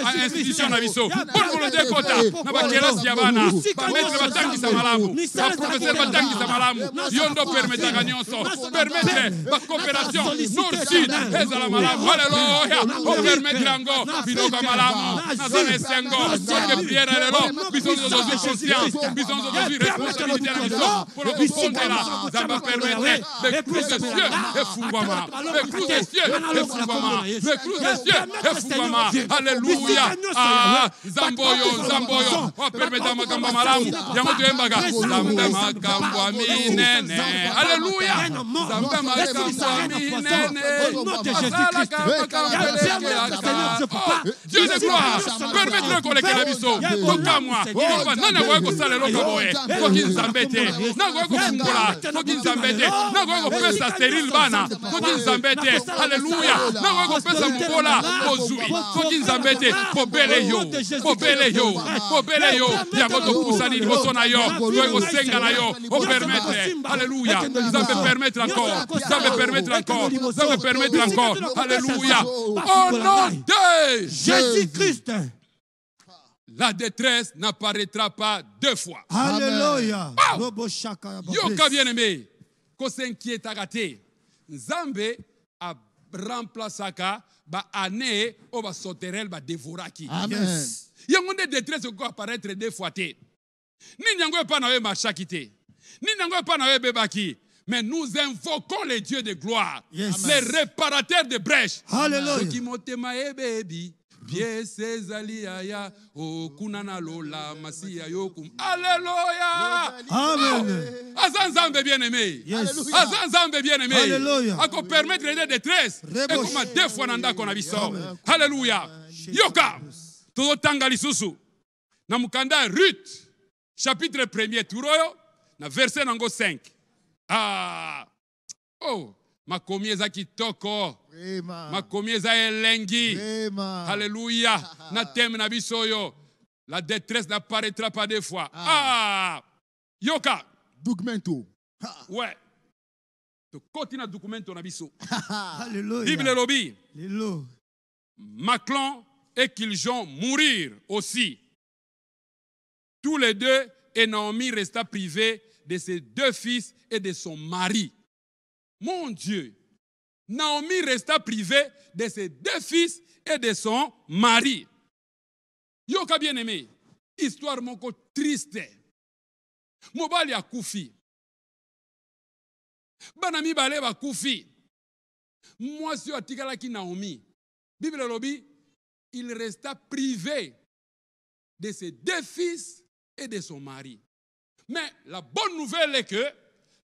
Na institution na biso. Bonne volonté kota. Na bakelasi ya bana. Permettre batangisa malamu. Na professeur batangisa malamu. Yondo permettre nyonso. Permettre ba coopération nord-sud ezala malamu. Alléluia. O permettre ango. Biloko malamu. Na zone sengo. Soke prière lelo. Bisons aujourd'hui conscience. Bisons aujourd'hui responsabilité na biso. Pour le fondera. Ça va permettre le clous des cieux et fungwama. Le clous des cieux et fungwama. Le clous des cieux et fungwama. Alléluia. Zamboyo, Zamboyo. O permettre makambo malamu. Yango tuembaga. Zambe makambo minene. Alléluia. Zambe makambo minene. Dieu de gloire. Permettre koleka na biso. Toka moi. Nana wako sale loka boye. Koki nzambete. Nana wako fungola. Koki nzambete. Nana wako pesa steril bana. Koki nzambete. nzambe te. Alléluia. Nango kopesa mobola ozui. Soki nzambe te pobele yo. Pobele yo. Pobele yo. Yango topusani liboso na yo. Tokosenga na yo. O permettre. Alléluia. Ça peut permettre encore. Ça peut permettre encore. Ça peut permettre encore. Alléluia. Au nom de Jésus-Christ. La détresse n'apparaîtra pas deux fois. Alléluia. Yoka bien-aimé, ko s'inquiétaka te. Nzambe a remplaçaka ba année o ba soterel ba dévoraki. Amen. Yango de détresse ko apparaître deux fois te. Ni nyango pa na we machaki te. Ni nyango pa na we bebaki. Mais nous invoquons les dieux de gloire, les réparateurs de brèches. Alléluia. Ceux qui motema e baby. Bien Césali aya o kunana lola masia yokum. Alléluia. Amen. Azanzambe bien-aimé. Azanzambe bien-aimé. Alléluia. Ako permettre les détresse. Et comme deux fois nanda qu'on a biso. Alléluia. Yoka. Todo tanga lisusu. Na mukanda Ruth. Chapitre 1er turoyo. Na verset nango 5. Ah. Oh. Makomi eza kitoko. Makomi eza elengi. Alléluia. Na thème na biso yo. La détresse n'apparaîtra pas deux fois. Ah. Yoka. Documento. Ouais. To koti na documento na biso. Alléluia. Bible lobby. Alléluia. Maclon et Kiljon mourir aussi. Tous les deux, et Naomi resta privée de ses deux fils et de son mari. Mon Dieu, Naomi resta privée de ses deux fils et de son mari. Yoka bien-aimé, histoire moko triste. Mobali a koufi. Banami bale ba koufi. Moi si atikala ki Naomi. Bible lobby, il resta privé de ses deux fils et de son mari. Mais la bonne nouvelle est que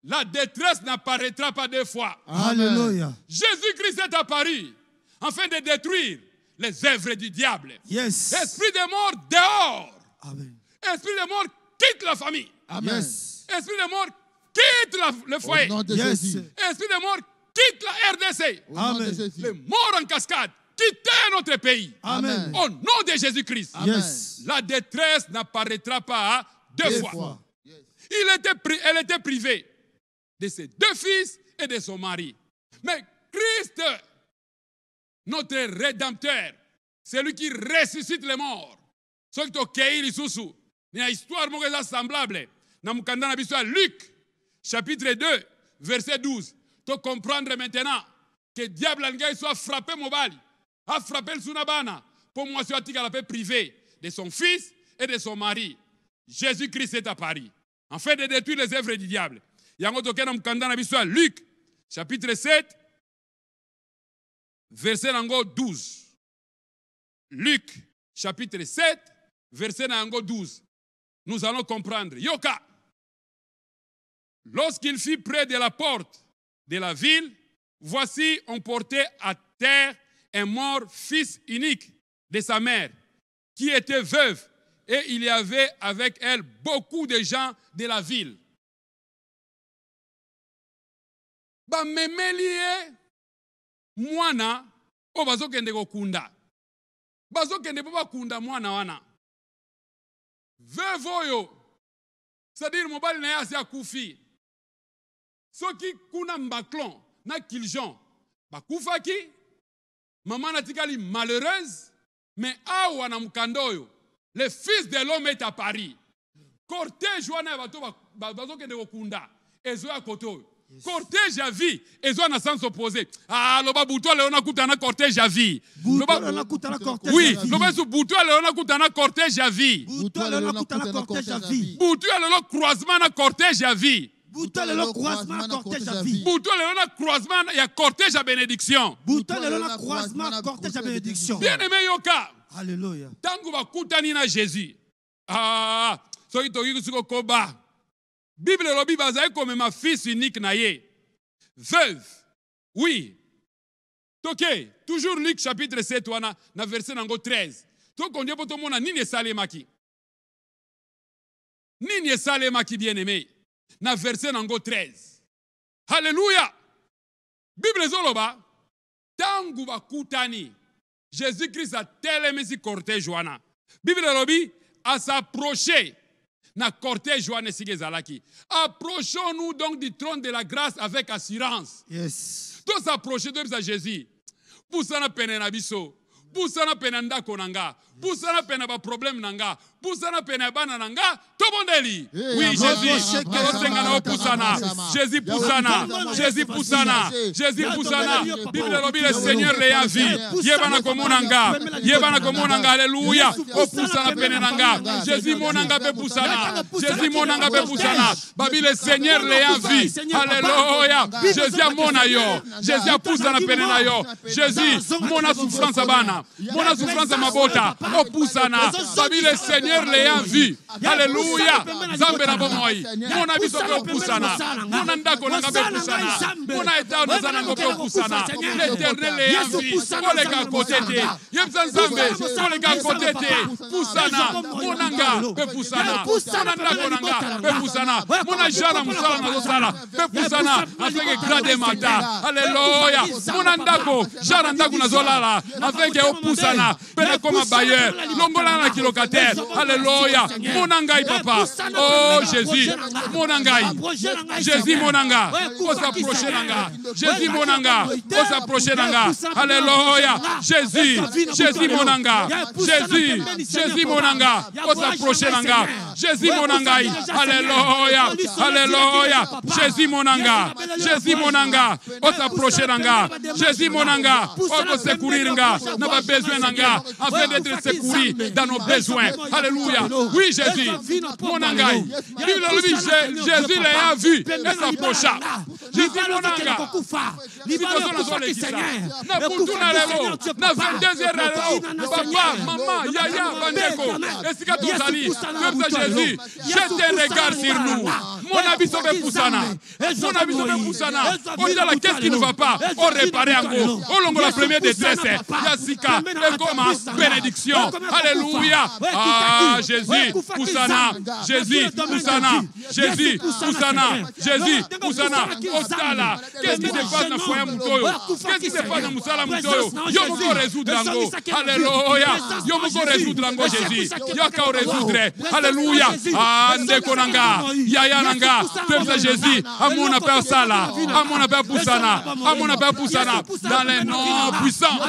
la détresse n'apparaîtra pas deux fois. Alléluia. Jésus-Christ est apparu afin de détruire les œuvres du diable. Yes. Esprit de mort dehors. Amen. Esprit de mort quitte la famille. Amen. Yes. Esprit de mort quitte le foyer. Au nom de Yes. Jésus. Esprit de mort quitte la RDC. Au nom de Amen. Jésus. Les morts en cascade quittez notre pays. Amen. Au nom de Jésus-Christ. Yes. La détresse n'apparaîtra pas deux fois. Yes. Elle était privée de ses deux fils et de son mari. Mais Christ, notre Rédempteur, c'est lui qui ressuscite les morts. Ce qui est lisusu. Il y a une histoire semblable. Dans Luc, chapitre 2, verset 12. Tu comprendre maintenant que le diable soit frappé mobile, a frappé le sunabana pour moi soit la paix privée de son fils et de son mari. Jésus-Christ est apparu afin de détruire les œuvres du diable. Luc, chapitre 7, verset 12. Luc, chapitre 7, verset 12. Nous allons comprendre. Yoka. Lorsqu'il fut près de la porte de la ville, voici, on portait à terre un mort fils unique de sa mère, qui était veuve, et il y avait avec elle beaucoup de gens de la ville. Ba memelie mwana o bazokende kokunda. Bazokende po bakunda mwana wana. Veuve oyo. C'est-à-dire mobali na yasi akufi. Soki kuna Maclon na Kiljon bakufaki. Maman na tikali malheureuse, mais awa na mkandoyo. Le fils de l'homme est à Paris. Cortège wana bato bazokende kokunda. Ezo ya koto. Cortège à vie, et ont un sens opposé. Ah, le babouto leona kutana cortège à vie. Oui, le babouto leona kutana cortège à vie. Bouto leona kutana cortège à vie. Bouto leona croisement na cortège à vie. Bouto leona croisement cortège à vie. Bouto leona croisement ya cortège à bénédiction. Bouto leona croisement cortège à bénédiction. Bien aimé Yoka. Alléluia. Tangu bakutani na Jésus. Ah, soki toki kusiko koba. Bible lobi bazaye comme ma fils unique naye. Veuve. Oui. Ok. Toujours Luc chapitre 7 wana na verset nango 13. Donc on dit pour tout le monde nini salemaki. Nini salemaki bien aimé. Na verset nango 13. Alléluia. Bible zoloba. tangu bakutani Jésus-Christ a tellement si cortège wana. Bible lobi a s'approcher na cortège wana sigezalaki. Approchons-nous donc du trône de la grâce avec assurance. Yes. Tous s'approcher de Jésus. Pour ça na pene na biso. Pour ça na pene ndako nanga. Pour ça na pene ba problème nanga. Pour ça na pene bana nanga. Tobondeli. Oui Jésus. Jésus poussana. Jésus poussana. Jésus poussana. Bible lobi le Seigneur les a vu. Yebana komonanga. Yebana komonanga. Alléluia. O poussana pene nanga. Jésus monanga be poussana. Jésus monanga be poussana. Babi le Seigneur les a vu. Alléluia. Jésus mona yo. Jésus poussana pene na yo. Jésus mona souffrance bana. Mona souffrance mabota. O poussana. Babi le Seigneur les a vu. Alléluia. Zambe na bomoi. Mona biso be poussana. Mona ndako nanga be poussana. Mona eta ozana ngo be poussana. L'Éternel les a vu. Ole ka côté te. Yebza Zambe. Ole ka côté te. Poussana. Monanga be poussana. Mona ndako nanga be poussana. Mona jara musala na zosala. Be poussana. Afeke grade mata. Alléluia. Mona ndako jara ndako na zolala. Afeke o poussana. Pene comme bailleur. Longola na kilocataire. Alléluia. Monangai papa. Oh Jésus. Monangai. Jésus monanga. On s'approcher nanga. Jésus monanga. On s'approcher nanga. Alléluia. Jésus. Jésus monanga. Jésus. Jésus monanga. On s'approcher nanga. Jésus monangai. Alléluia. Alléluia. Jésus monanga. Jésus monanga. On s'approcher nanga. Jésus monanga. On se secourir nanga. N'a pas besoin nanga. Afin d'être secouru dans nos besoins. Alléluia. Oui, Jésus. Monangai. Jésus les a vus et s'approcha. Jésus monanga. Na 22h papa, maman, yaya, bandeko. Est-ce que tu salis? Comme ça, Jésus, jette un regard sur nous. Mon avis sauvé Poussana. Mon avis sauvé Poussana. On dit là, qu'est-ce qui ne va pas? On répare un mot. On longue la première détresse. Yassika, et comment? Bénédiction. Alléluia. Ah, Jésus, Poussana. Jésus, Poussana. Jésus, Poussana. Jésus, Poussana. Ostala. Qu'est-ce qui se passe dans le foyer Moutoyo? Qu'est-ce qui se passe dans Moussala Moutoyo? Yo moko résoudre l'ango. Alléluia. Yo moko résoudre l'ango, Jésus. Yo ka résoudre. Alléluia. Ah, ndeko nanga. Yaya nanga. Peuple Jésus. Amon appelle Sala. Amon appelle Poussana. Amon appelle Poussana. Dans les noms puissants.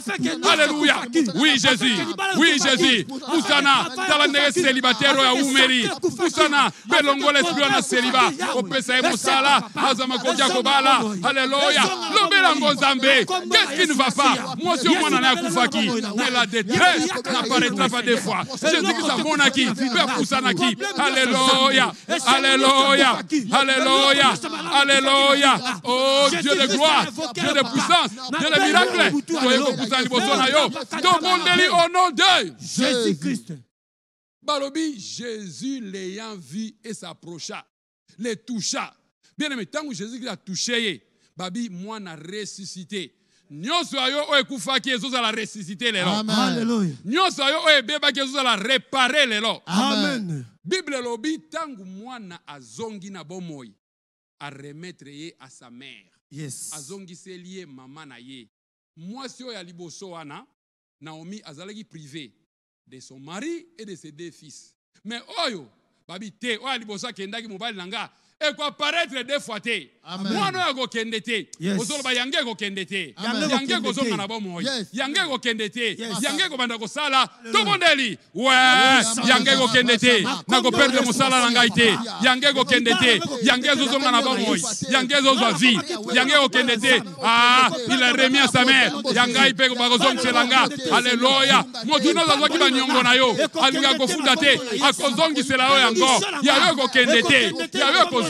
Alléluia. Oui, Jésus. Oui, Jésus. Poussana. Talandere célibataire ya Umeri. Poussana. Belongo l'esprit na célibat. Opesa e Moussala. Azama kodia kobala. Alléluia. Lobelango Nzambe. Qu'est-ce qui ne va pas? Moi aussi, moi, n'en ai koufaki. Mais la détresse n'apparaîtra pas des fois. Jésus-Christ a mon acquis. Père Poussanaki. Alléluia. Alléluia. Alléluia. Alléluia. Oh Dieu de gloire. Dieu de puissance. Dieu de miracle. Soyez que Poussani Bosonayo. Donc on délie au nom de Jésus-Christ. Balobi, Jésus l'ayant vu et s'approcha. Les toucha. Bien aimé, tant que Jésus a touché, Babi, moi, n'a ressuscité. Nyonso ayo oye kufaki Yesus ala ressuscité lelo. Alléluia. Nyonso ayo oye bebaki Yesus ala réparer lelo. Amen. Bible lobi tangu mwana azongi na bomoi a remettre ye à sa mère. Yes. Azongi selie mama na ye. Mwasi oyo ya liboso wana Naomi azalaki privé de son mari et de ses deux fils. Mais oyo babi te oyo ya liboso akendaki mobali nanga et quoi paraître deux fois te. Moi no go kendete. Ozolo ba yange go kendete. Yange go zonga na bomo. Yange go kendete. Yange go banda ko sala. To bondeli. Ouais, yange go kendete. Na go perdre mo sala na ngaite. Yange go kendete. Yange zo zonga na bomo. Yange zo zo vie. Yange go kendete. Ah, il a remis à sa mère. Yangai pe go ba go zonga selanga. Alléluia. Mo tuno za zoki ba nyongo na yo. Alinga go fundate. Akozongi sela yo yango. Ya go kendete. Ya go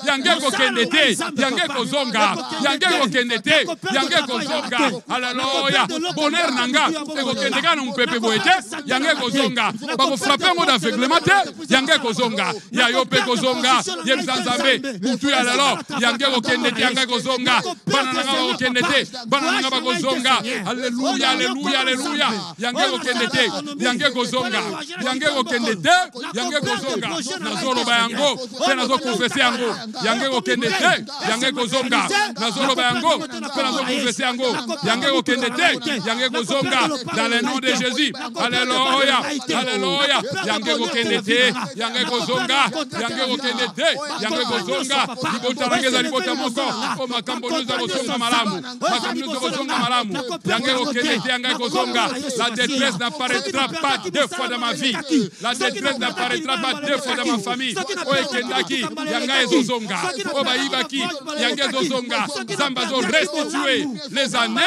yange ko kendete yange ko zonga yange ko kendete yange ko zonga alléluia bonheur nanga e ko kendeka na mpepe boete yange ko zonga ba ko frapper ngo d'aveuglement yange ko zonga ya yo pe ko zonga ye Nzambe mutu ya lelo yange ko kendete yange ko zonga bana nanga ko kendete bana nanga ba ko zonga alléluia alléluia alléluia yange ko kendete yange ko zonga yange ko kendete yange ko zonga na zolo ba yango te na zo konfese yango yange kokende te yange kozonga nazoloba yango mpe nazokonfese yango yange kokende te yange kozonga dans le nom de Jésus. Alléluia, alléluia. Yange kokende te yange kozonga yange kokende te yange kozonga libota nangeza libota moko o makambo nuza kozonga malamu makambo nuza kozonga malamu yange kokende te yange kozonga. La détresse n'apparaîtra pas deux fois dans ma vie. La détresse n'apparaîtra pas deux fois dans ma famille. O ekendaki yanga ezozonga o baibaki yanga ezozonga. Zamba zo restituer les années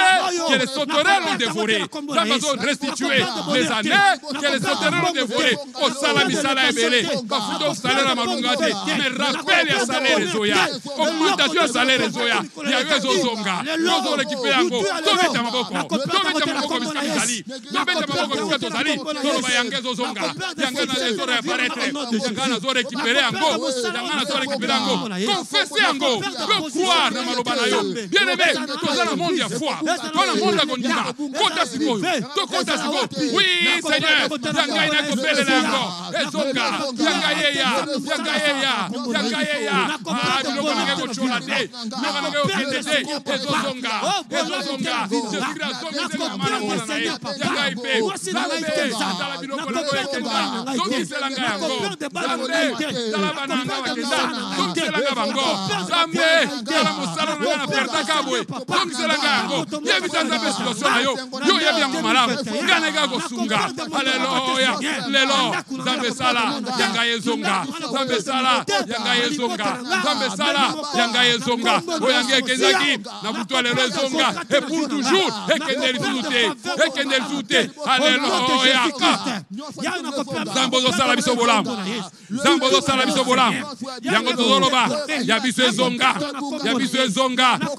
que les sauterelles ont dévorées. Zamba zo restituer les années que les sauterelles ont dévorées. O sala misala ebele bafuto salaire à malungate mais rappel ya salaire zoya augmentation salaire zoya ya ezozonga ozo récupérer yango tobeta maboko biskali tobeta maboko biskali tozali toloba yanga ezozonga yanga na ezo réapparaître yanga na zo récupérer yango yanga na zo récupérer yango confesser yango croire na maloba na yo bien aimé toza na monde ya foi toza na monde ya kondima kota sikoyo tokota sikoyo oui Seigneur yanga ina kopelela yango ezonga yanga yeya biloko nange kochola te biloko nange kokende te ezozonga jésus-christ azongiselanga mana mwana na ye yanga ipe zambe tala biloko nango ekenda zongiselanga yango zambe tala bananga bakenda zongiselanga bango zambe tala mosala nanga na perdaka boye zongiselanga yango yebisa nzambe situation na yo yo yebi yango malamu nga nanga kosunga alleluya lelo zambe sala yanga yezonga zambe sala yanga yezonga zambe sala yanga yezonga oyanga ekendaki na kutwa lelo ezonga et pour toujours ekende lisusu te alleluya zambo zosala biso bolamu zambo zosala biso bolamu yango tozoloba ya biso ezonga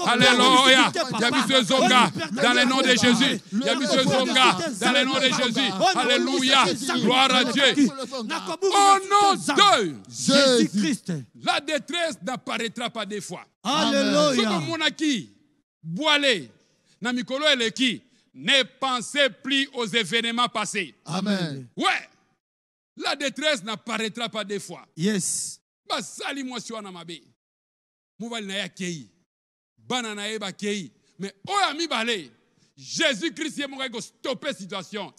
alleluya ya biso ezonga dans le nom de Jésus ya biso ezonga dans le nom de Jésus alléluia gloire à Dieu. Au nom de Jésus-Christ, la détresse n'apparaîtra pas deux fois. Alléluia. Soki monaki boile na mikolo eleki, ne pensez plus aux événements passés. Amen. Ouais. La détresse n'apparaîtra pas deux fois. Yes. Basali mwasi wana mabe. Mubali na ya kei. Bana na eba kei. Mais oya mibale, Jésus-Christ est monga ko stopper situation.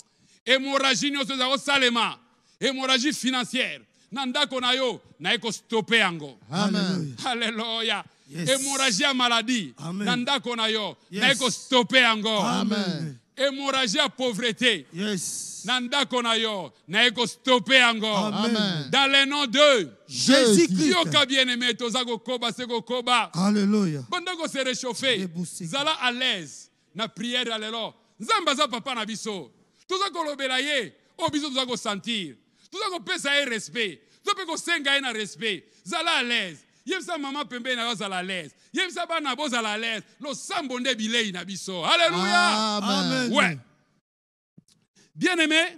Hémorragie nyonso za salema. Hémorragie financière. Nandako na yo na eko stopper yango. Amen. Alléluia. Yes. Hémorragie maladie. Nandako na yo na eko stopper yango. Amen. Hémorragie à pauvreté. Yes. Nandako na yo na eko stopper yango. Amen. Dans le nom de Jésus-Christ. Yoka bien-aimé tozako koba seko koba. Alléluia. Bondako se réchauffer. Zala à l'aise na prière alelo. Nzamba za papa na biso. Tozako lobela ye, o biso tozako sentir. Tozako pesa ye respect. Tozako senga ye na respect. Zala à l'aise. Yemsa maman pembe na yo zala à l'aise. Yemsa bana bo zala à l'aise. Lo sambonde bilei na biso. Alléluia. Amen. Ouais. Bien-aimé,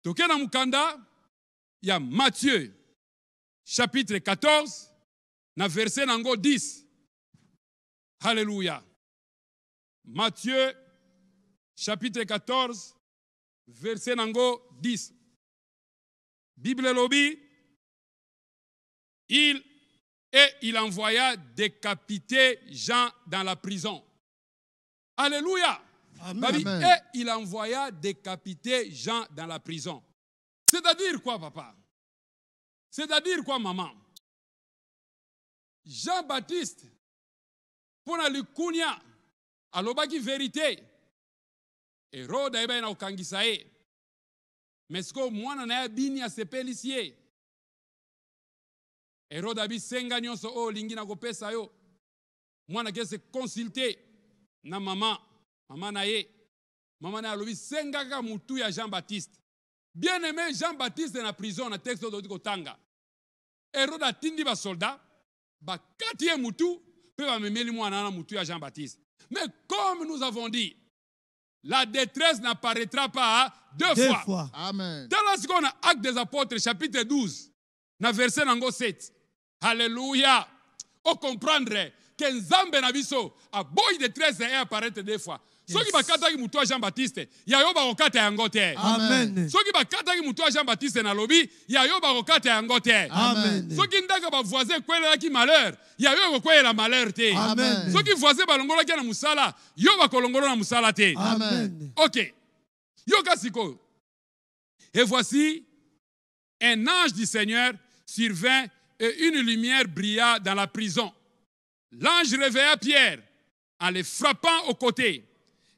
tokena mukanda ya Matthieu chapitre 14 na verset nango 10. Alléluia. Matthieu chapitre 14 verset nango 10. Bible lobby, il envoya décapiter Jean dans la prison. Alléluia. Amen. Et il envoya décapiter Jean dans la prison. C'est-à-dire quoi, papa? C'est-à-dire quoi, maman? Jean-Baptiste, pour la lukunya, alobaki vérité. Hérode aeba na okangisa ye. Mais ce que mwana na bini asepeli sie. Hérode abi senga nyonso o lingi na kopesa yo. Mwana ke se consulter na maman na ye. Maman na alobi senga ka mutu ya Jean-Baptiste. Bien-aimé Jean-Baptiste na prison na texte de kotanga. Hérode atindi ba soldat ba katie mutu pe ba memeli mwana na mutu ya Jean-Baptiste. Mais comme nous avons dit, la détresse n'apparaîtra pas deux fois. Amen. Dans la seconde acte des apôtres, chapitre 12, na verset nango 7. Alléluia. On comprendrait que Nzambe na biso a boy détresse et apparaître deux fois. Soki bakataki mutu wa Jean-Baptiste, ya yo bakokata yango te. Amen. Soki bakataki mutu wa Jean-Baptiste na lobi, ya yo bakokata yango te. Amen. Soki ndaka ba voisin kwelelaki malheur, ya yo bakwela malheur te. Amen. Soki voisin balongolaki na musala, yo bakolongolo na musala te. Amen. OK. Yo kasiko. Et voici un ange du Seigneur survint et une lumière brilla dans la prison. L'ange réveilla Pierre en le frappant au côté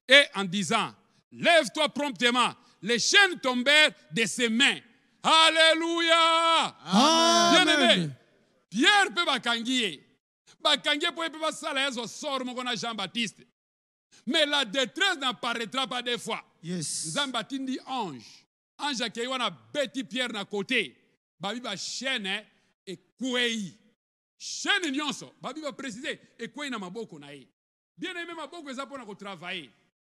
et en disant, lève-toi promptement. Les chaînes tombèrent de ses mains. Alléluia. Bien-aimé, Pierre peut bakangier. Bakangier peut pas saler au sort mon Jean-Baptiste. Mais la détresse n'apparaîtra pas des fois. Yes. Zambatindi ange. Ange qui a bêti Pierre na côté. Babi ba chaîne et kwei. Chaîne nyonso. Babi va préciser et kwei na maboko na ye. Bien aimé maboko eza pona ko travailler.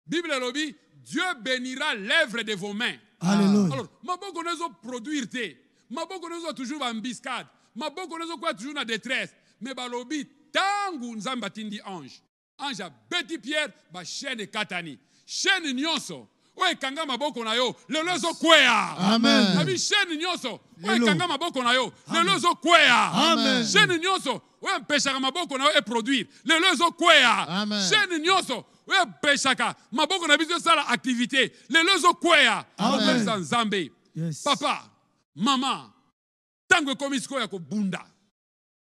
Bible lobi Dieu bénira l'œuvre de vos mains. Alléluia. Alors maboko nezo produire te. Maboko nezo toujours en embuscade. Maboko nezo quoi toujours na détresse. Mais balobi tangu nzambatindi ange. Ange a bêti Pierre ba chaîne katani. Chaîne nyonso. Oye kanga maboko na yo, lelo zo kwea. Amen. Abi chaîne nyonso. Oye kanga maboko na yo, lelo zo kwea. Amen. Chaîne nyonso. Oye mpeshaka maboko na yo e produire, lelo zo kwea. Amen. Chaîne nyonso. Oye mpeshaka maboko na biso sala activité, lelo zo kwea. Amen. Amen. Nzambe. Yes. Papa, maman, tango ekomi sikoyo ya kobunda.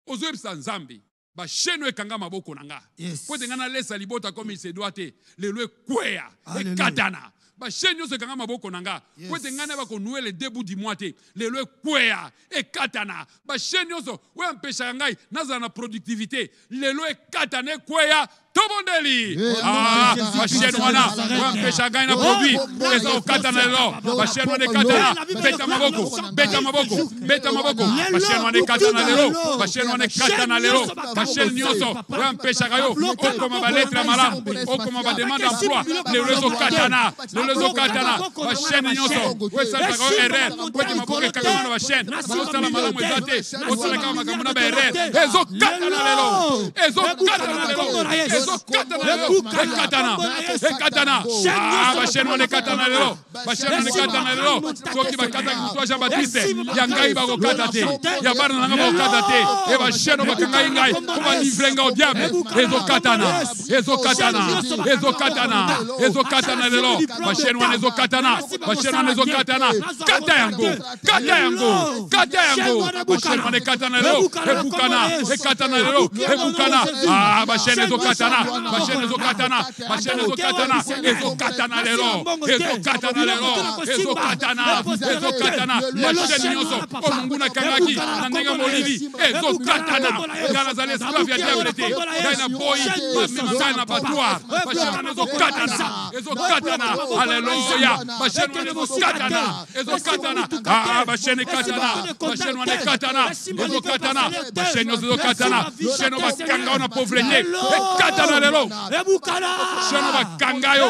Ozoyebisa Nzambe. Ba chaîne ekanga maboko na nga. Yes. Po tengana lesa libota comme il se doit te, lelo kwea e katana. Ba chaîne yo se kanga maboko nanga po tengana ba ko nouer les début du mois te lelo kwea e katana ba chaîne yo so we mpesha ngai naza na productivité lelo e katana kwea tobondeli ba chaîne wana we mpesha ngai na produit eza o katana lelo ba chaîne wana katana beta maboko beta maboko beta maboko ba chaîne wana katana lelo ba chaîne wana katana lelo ba chaîne nyoso we mpesha kayo o koma ba lettre malam o koma ba demande d'emploi lelo so katana lelo katana ba chaîne nyoso we sala ko erreur we ti maboko kaka ba chaîne ba sala malamu ezate o sala kama makamuna ba erreur ezo katana lelo ezo katana lelo ezo katana lelo katana ba chaîne wana katana lelo ba chaîne wana katana lelo soki ba kata ki Jean-Baptiste ya ngai ba ko kata te ya bana nanga ba ko kata te e ba chaîne ba kanga ngai ko ba livrer nga au diable ezo katana ezo katana ezo katana ezo katana lelo ba chaîne wana ezo katana ba chaîne wana ezo katana kata yango kata yango kata yango ba chaîne wana katana lelo e bukana e katana lelo e bukana ba chaîne ezo katana ba chaîne ezo katana ba chaîne ezo katana ezo katana lelo ezo katana lelo ezo katana ba chaîne nyonso o mungu na kangaki na ndenga molili ezo katana ngala za l'esclave ya diable te na boy ba na batwa ba chaîne ezo katana alléluia ba chaîne wana ezo katana ba chaîne katana ba chaîne wana katana ezo katana ba chaîne ezo katana chaîne ba kanga na pauvreté e katana lelo chaîne ba kanga yo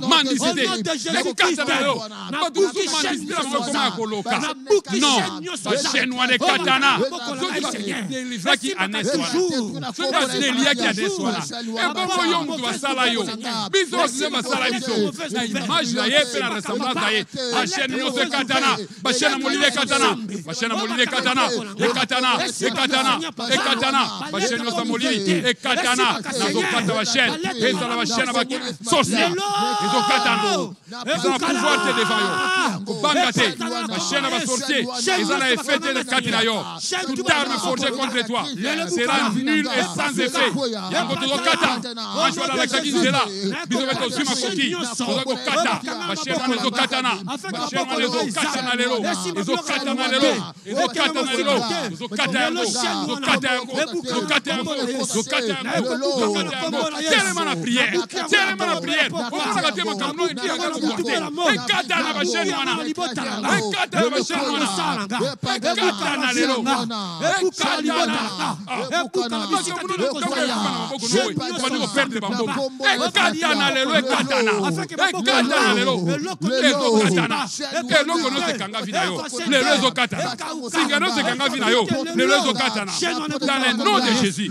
mandicité e katana lelo ba tuzu mandicité la koma koloka non ba chaîne wana katana livra ki aneswa soka delia ki aneswa e bongo yo mtu basala yo biso sema sala biso na image na ye pe na ressemblance na ye ba chaîne yo se katana ba chaîne molile katana ba chaîne molile katana e katana e katana e katana ba chaîne yo sa molile e katana na zo kata ba chaîne e zo la ba chaîne ba sorcier e zo katana ils ont pouvoir te devant yo bangate ba chaîne ba sorcier ils ont effet de katina yo toute arme forgée contre toi sera nulle et sans effet yango to kata anjo la kaki zela biso beto sima koki to kata ba chaîne wana zo katana ba chaîne wana zo katana lelo zo katana lelo zo katana lelo zo kata yango zo kata yango zo kata yango zo kata yango tellement na prière on va regarder ma cameroun qui a gagné et katana ba chaîne wana et katana ba chaîne wana katana lelo et katana katana lelo e katana lelo eloko no se kanga vina yo lelo ezo katana singa no se kanga vina yo lelo ezo katana dans le nom de Jésus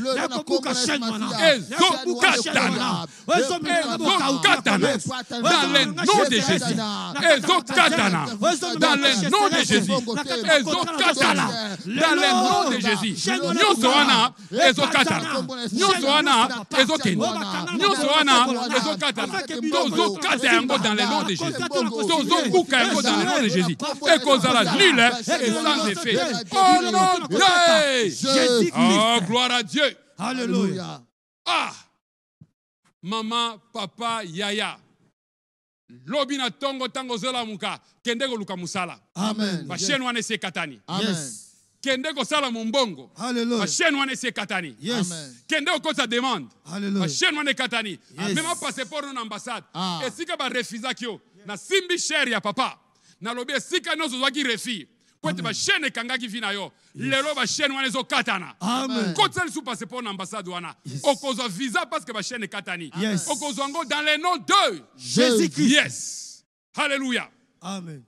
Ezokatana. Ezokatana. Dans le nom de Jésus. Ezokatana. Dans le nom de Jésus. Ezokatana. Dans le nom de Jésus. Nyonso wana ezokatana. Nyonso wana ezokende. Nyonso wana ezokatana. Tozokata yango dans le nom de Jésus. Tozokuka yango dans le nom de Jésus. Et kozala nul et sans effet. Au nom de Jésus. Oh, gloire à Dieu. Alléluia. Ah, maman, papa, yaya. Lobi na tongo tango zola muka. Kende ko luka musala. Amen. Ba chaîne wana se katani. Amen. Kende ko sala mumbongo. Alléluia. Ba chaîne wana se katani. Yes. Amen. Kende ko sa demande. Alléluia. Ba chaîne wana katani. Yes. Même passeport en ambassade. Ah. Et si ka ba refusa kyo na simbi cher ya papa. Na lobi sika no zo ki refi. Pote ba chaîne kangaki vina yo. Lelo ba chaîne wana zo katana. Amen. Kotsel sous passeport en ambassade wana. Okozo visa parce que ba chaîne katani. Yes. Okozo ngo dans le nom de Jésus-Christ. Yes. Alléluia. Amen.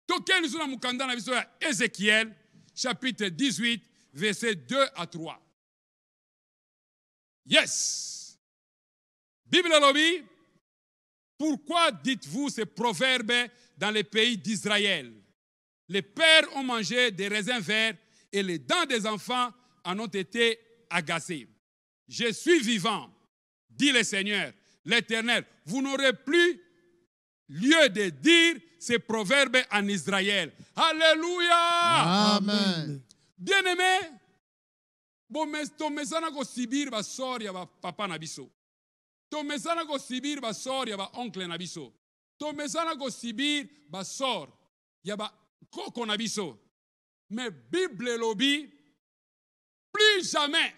Token suna mukanda na biso ya Ézéchiel chapitre 18 verset 2 à 3. Yes. Bible lobi. Pourquoi dites-vous ces proverbes dans les pays d'Israël? Les pères ont mangé des raisins verts et les dents des enfants en ont été agacées. Je suis vivant, dit le Seigneur, l'Éternel. Vous n'aurez plus lieu de dire ces proverbes en Israël. Alléluia. Amen. Bien-aimé, tomesana ko sibir ba sor ya ba papa na biso. Tomesana ko sibir ba sor ya ba oncle na biso. Tomesana ko sibir ba sor ya ba koko na biso. Mais Bible lobi, plus jamais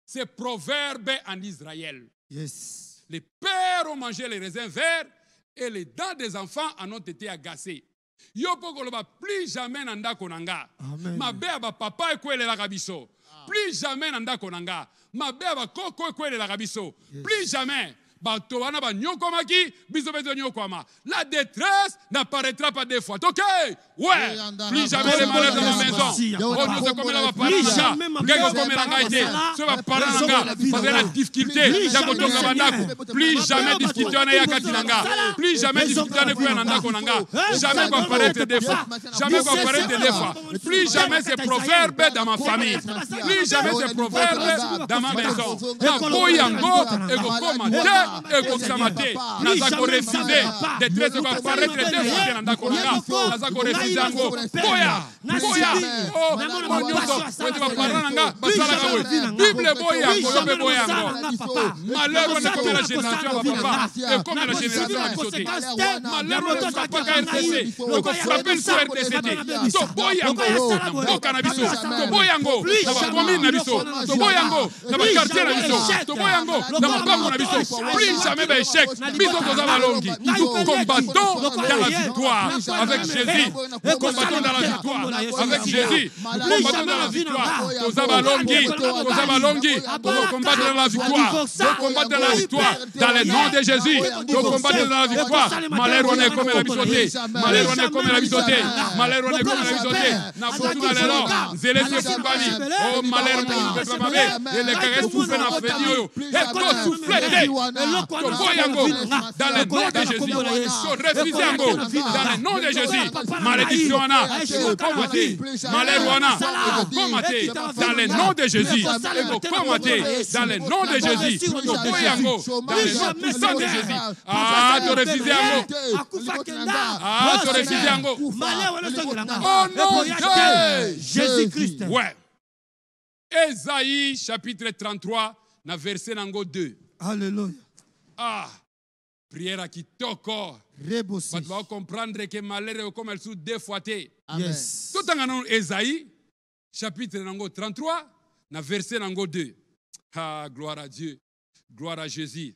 ces proverbes en Israël. Yes. Les pères ont mangé les raisins verts et les dents des enfants en ont été agacées. Yo poko loba plus jamais nanda konanga. Amen. Ma beba papa ekwele la kabiso. Plus jamais nanda konanga. Ma beba koko ekwele la kabiso. Plus jamais. Bato wana ba nyoko maki biso bezo nyoko ama. La détresse n'apparaîtra pas deux fois. OK? Ouais. Plus jamais les malheurs dans ma maison. Oh nous c'est comme la parana. Ngeko comme la ngaite. Ce va parana. Parce la difficulté ya kotonga bandako. Plus jamais difficulté na ya katinanga. Plus jamais difficulté na kuya nanda konanga. Jamais va apparaître deux fois. Jamais va apparaître deux fois. Plus jamais ces proverbes dans ma famille. Plus jamais ces proverbes dans ma maison. Na boyango et ko komate. Et comme ça maté, n'a pas refusé de traiter quoi paraître deux fois dans Dakonanga, n'a pas refusé encore. Boya, boya, oh, monyoto, tu vas parler nanga, basala kawe. Bible boya, koyobe boya ngo. Malheur on est comme la génération de papa, et comme la génération de sauté. Malheur on est pas qu'à RTC, donc on frappe sur RTC. So boya ngo, na cannabis, to boya ngo, na commune na biso, to boya ngo, na quartier na biso, to boya ngo, na bango na biso. Plus jamais d'échec, biso toza balongi. Combattons dans la victoire avec Jésus. Combattons dans la victoire avec Jésus. Combattons dans la victoire. Toza balongi, toza balongi. Pour combattre dans la victoire. Pour combattre dans la victoire. Dans le nom de Jésus. Pour combattre dans la victoire. Malheur on est comme la bisoté. Malheur on est comme la bisoté. Malheur on est comme la bisoté. Na fortuna lelo. Zélé se kubali. Oh malheur on est comme et les caresses souffrent na fedi yo. Et tout souffler. Boyango, dans le nom de Jésus, refusez Ango, dans le nom de Jésus, malédiction Anna, combattez, malheur Anna, combattez, dans le nom de Jésus, combattez, dans le nom de Jésus, Boyango, dans le nom puissant de Jésus. Ah, tu refusez Ango, ah, tu refusez Ango, au nom de Jésus-Christ. Ouais. Ésaïe chapitre 33, na verset nango 2. Alléluia. Ah, prière à kitoko. Rebosi. Tu vas comprendre que malheur est comme elle sous deux fois. Yes. Tout en Ésaïe, chapitre 33, na verset 2. Ah, gloire à Dieu. Gloire à Jésus.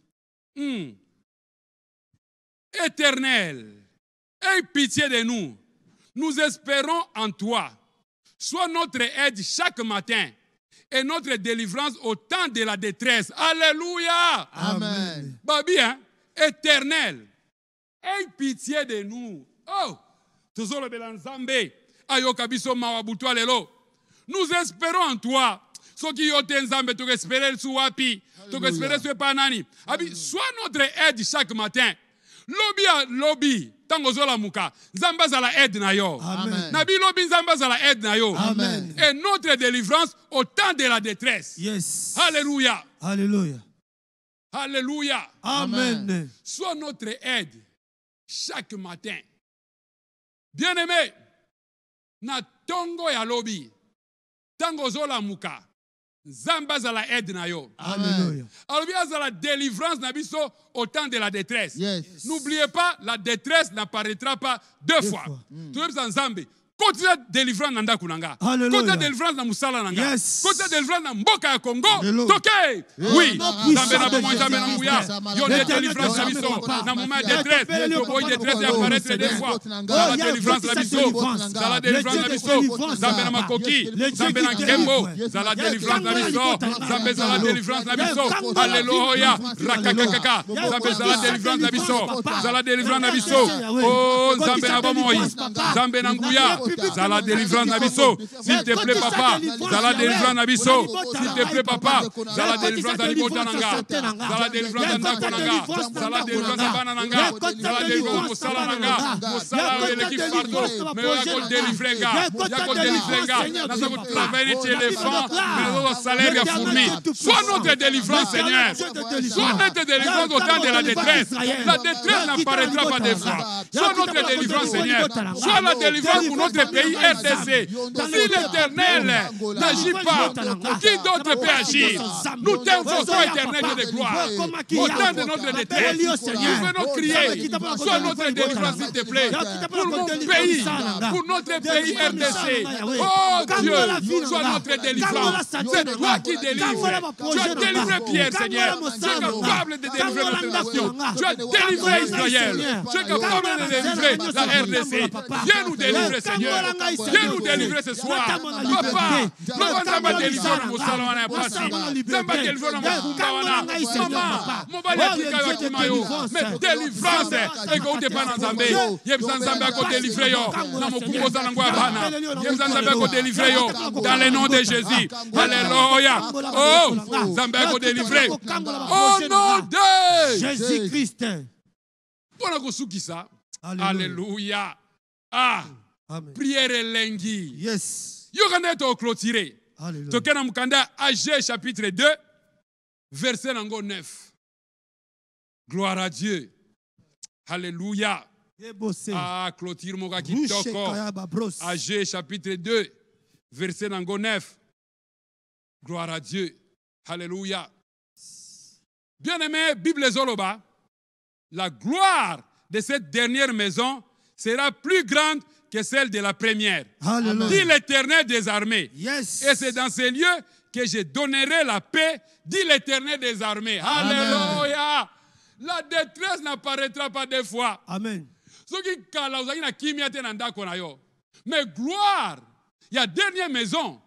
Éternel, aie pitié de nous. Nous espérons en toi. Sois notre aide chaque matin et notre délivrance au temps de la détresse. Alléluia. Amen. Babi, hein? Éternel, aie pitié de nous. Oh, nous espérons en toi. soki yo te nzambe tokespérer su wapi tokespérer su epa nani abi sois notre aide chaque matin lobi tango zola muka nzambe azala aide na yo nabi lobi nzambe azala aide na yo et notre délivrance au temps de la détresse. Yes. Alléluia. Alléluia. Alléluia. Amen. Sois notre aide chaque matin. Bien-aimé, na tongo ya lobi, tango zola muka, nzambe azala aide na yo. Alléluia. Alobi azala délivrance na biso au temps de la détresse. Yes. N'oubliez pas, la détresse n'apparaîtra pas deux fois. Tu veux nzambe. Continue délivrance na ndako nanga. Continue délivrance na musala nanga. Continue délivrance na mboka ya Congo. Toke. Oui. Nzambe na bomo nzambe na nguya. Yo de délivrance na biso. Na moment de détresse. Yo boy détresse ya apparaître deux fois. Zala délivrance na biso. Zala délivrance na biso. Nzambe na makoki. Nzambe na nkembo. Zala délivrance na biso. Nzambe zala délivrance na biso. Alléluia. Rakakakaka. Nzambe zala délivrance na biso. Zala délivrance na biso. Oh nzambe na bomo. Nzambe na nguya. Zala délivrance nabiso, s'il te plaît papa. Zala délivrance nabiso, s'il te plaît papa. Zala délivrance na nanga. Zala délivrance na nanga. Zala délivrance na bananga. Zala délivrance musala nanga. Musala l'équipe partout. Mais yako délivrer ga. Yako délivrer ga. Nasa ko travailler chez les enfants. Mais le salaire ya fourni. Sois notre délivrance Seigneur. Sois notre délivrance au temps de la détresse. La détresse n'apparaîtra pas des fois. Sois notre délivrance Seigneur. Sois la délivrance pour notre pays RDC. Si l'Éternel n'agit pas, qui d'autre peut agir? Nous t'aimons, sois éternel de gloire. Au temps de notre détresse, nous venons crier. Sois notre délivrance, s'il te plaît. Pour mon pays, pour notre pays RDC. Oh Dieu, sois notre délivrance. C'est toi qui délivres. Tu as délivré Pierre, Seigneur. Tu es capable de délivrer notre nation. Tu as délivré Israël. Tu es capable de délivrer la RDC. Viens nous délivrer, Seigneur. Viens nous délivrer ce soir. Papa, nous allons délivrer nos salons à Passi. Nous allons délivrer nos Moukawana. Maman, mon bali tika yo kimayo. Mais délivrance, et que tu pas dans Zambé. Yebsan Zambé a ko délivrer yo. Na mo kumbo za ngwa bana. Yebsan Zambé a ko délivrer yo. Dans le nom de Jésus. Alléluia. Oh, Zambé a ko délivrer. Au nom de Jésus-Christ. Pour ko suki ça. Alléluia. Ah. Amen. Prière lengi. Yes. Yogane to clôturer. Alléluia. Tokena mukanda AG chapitre 2 verset 9. Gloire à Dieu. Alléluia. Ah, clôture moka kitoko. AG chapitre 2 verset 9. Gloire à Dieu. Alléluia. Bien-aimé, Bible Zoloba, la gloire de cette dernière maison sera plus grande que celle de la première. Alléluia. Dit l'Éternel des armées. Yes. Et c'est dans ces lieux que je donnerai la paix, dit l'Éternel des armées. Amen. Alléluia. La détresse n'apparaîtra pas deux fois. Amen. Mais gloire, il y a dernière maison.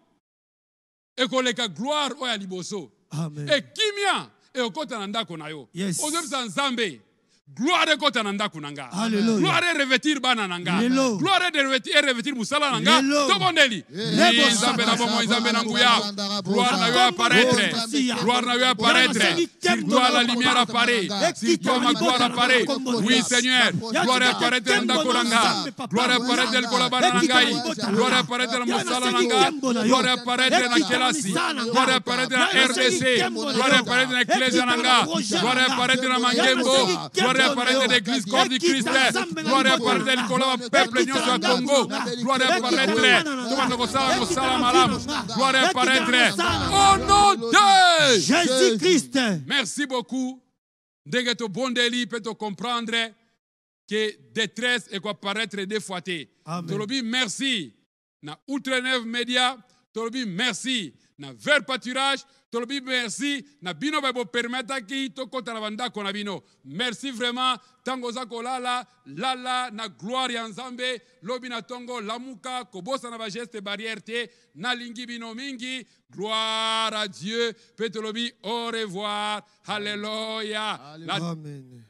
Et qu'on les gloire au liboso. Amen. Et kimia et au côté nandako na yo. Yes. Aux Nzambe. Gloire de kota nanda kunanga. Alléluia. Gloire de revêtir bana nanga. Lelo. Gloire de revêtir musala nanga. Lelo. Tobondeli. Nzambe na bomo nzambe na nguya. Gloire na yo apparaître. Gloire na yo apparaître. Sur toi la lumière apparaît. Sur toi ma gloire apparaît. Oui Seigneur. Gloire apparaître nanda kunanga. Gloire apparaître el kolabana nangai. Gloire apparaître na musala nanga. Gloire apparaître na kelasi. Gloire apparaître na RDC. Gloire apparaître na ecclesia nanga. Gloire apparaître na mangembo. Gloire apparaître l'église corps du Christ. Gloire apparaître le peuple nyonso ya Congo. Gloire apparaître. Gloire apparaître. Au nom de Jésus-Christ. Merci beaucoup. Ndenge to bondeli peut te comprendre que détresse et quoi paraître des fois. Tolobi merci. Na Outre-Neuf Média. Tolobi merci. Na Vert Pâturage. Tolobi merci. Na bino bebo permettre ki to kota banda kona bino. Merci vraiment. Tango zako lala na gloire ya Nzambe. Lobi na tongo lamuka kobosa na ba geste barrière te na lingi bino mingi. Gloire à Dieu. Petolobi au revoir. Alléluia. Amen.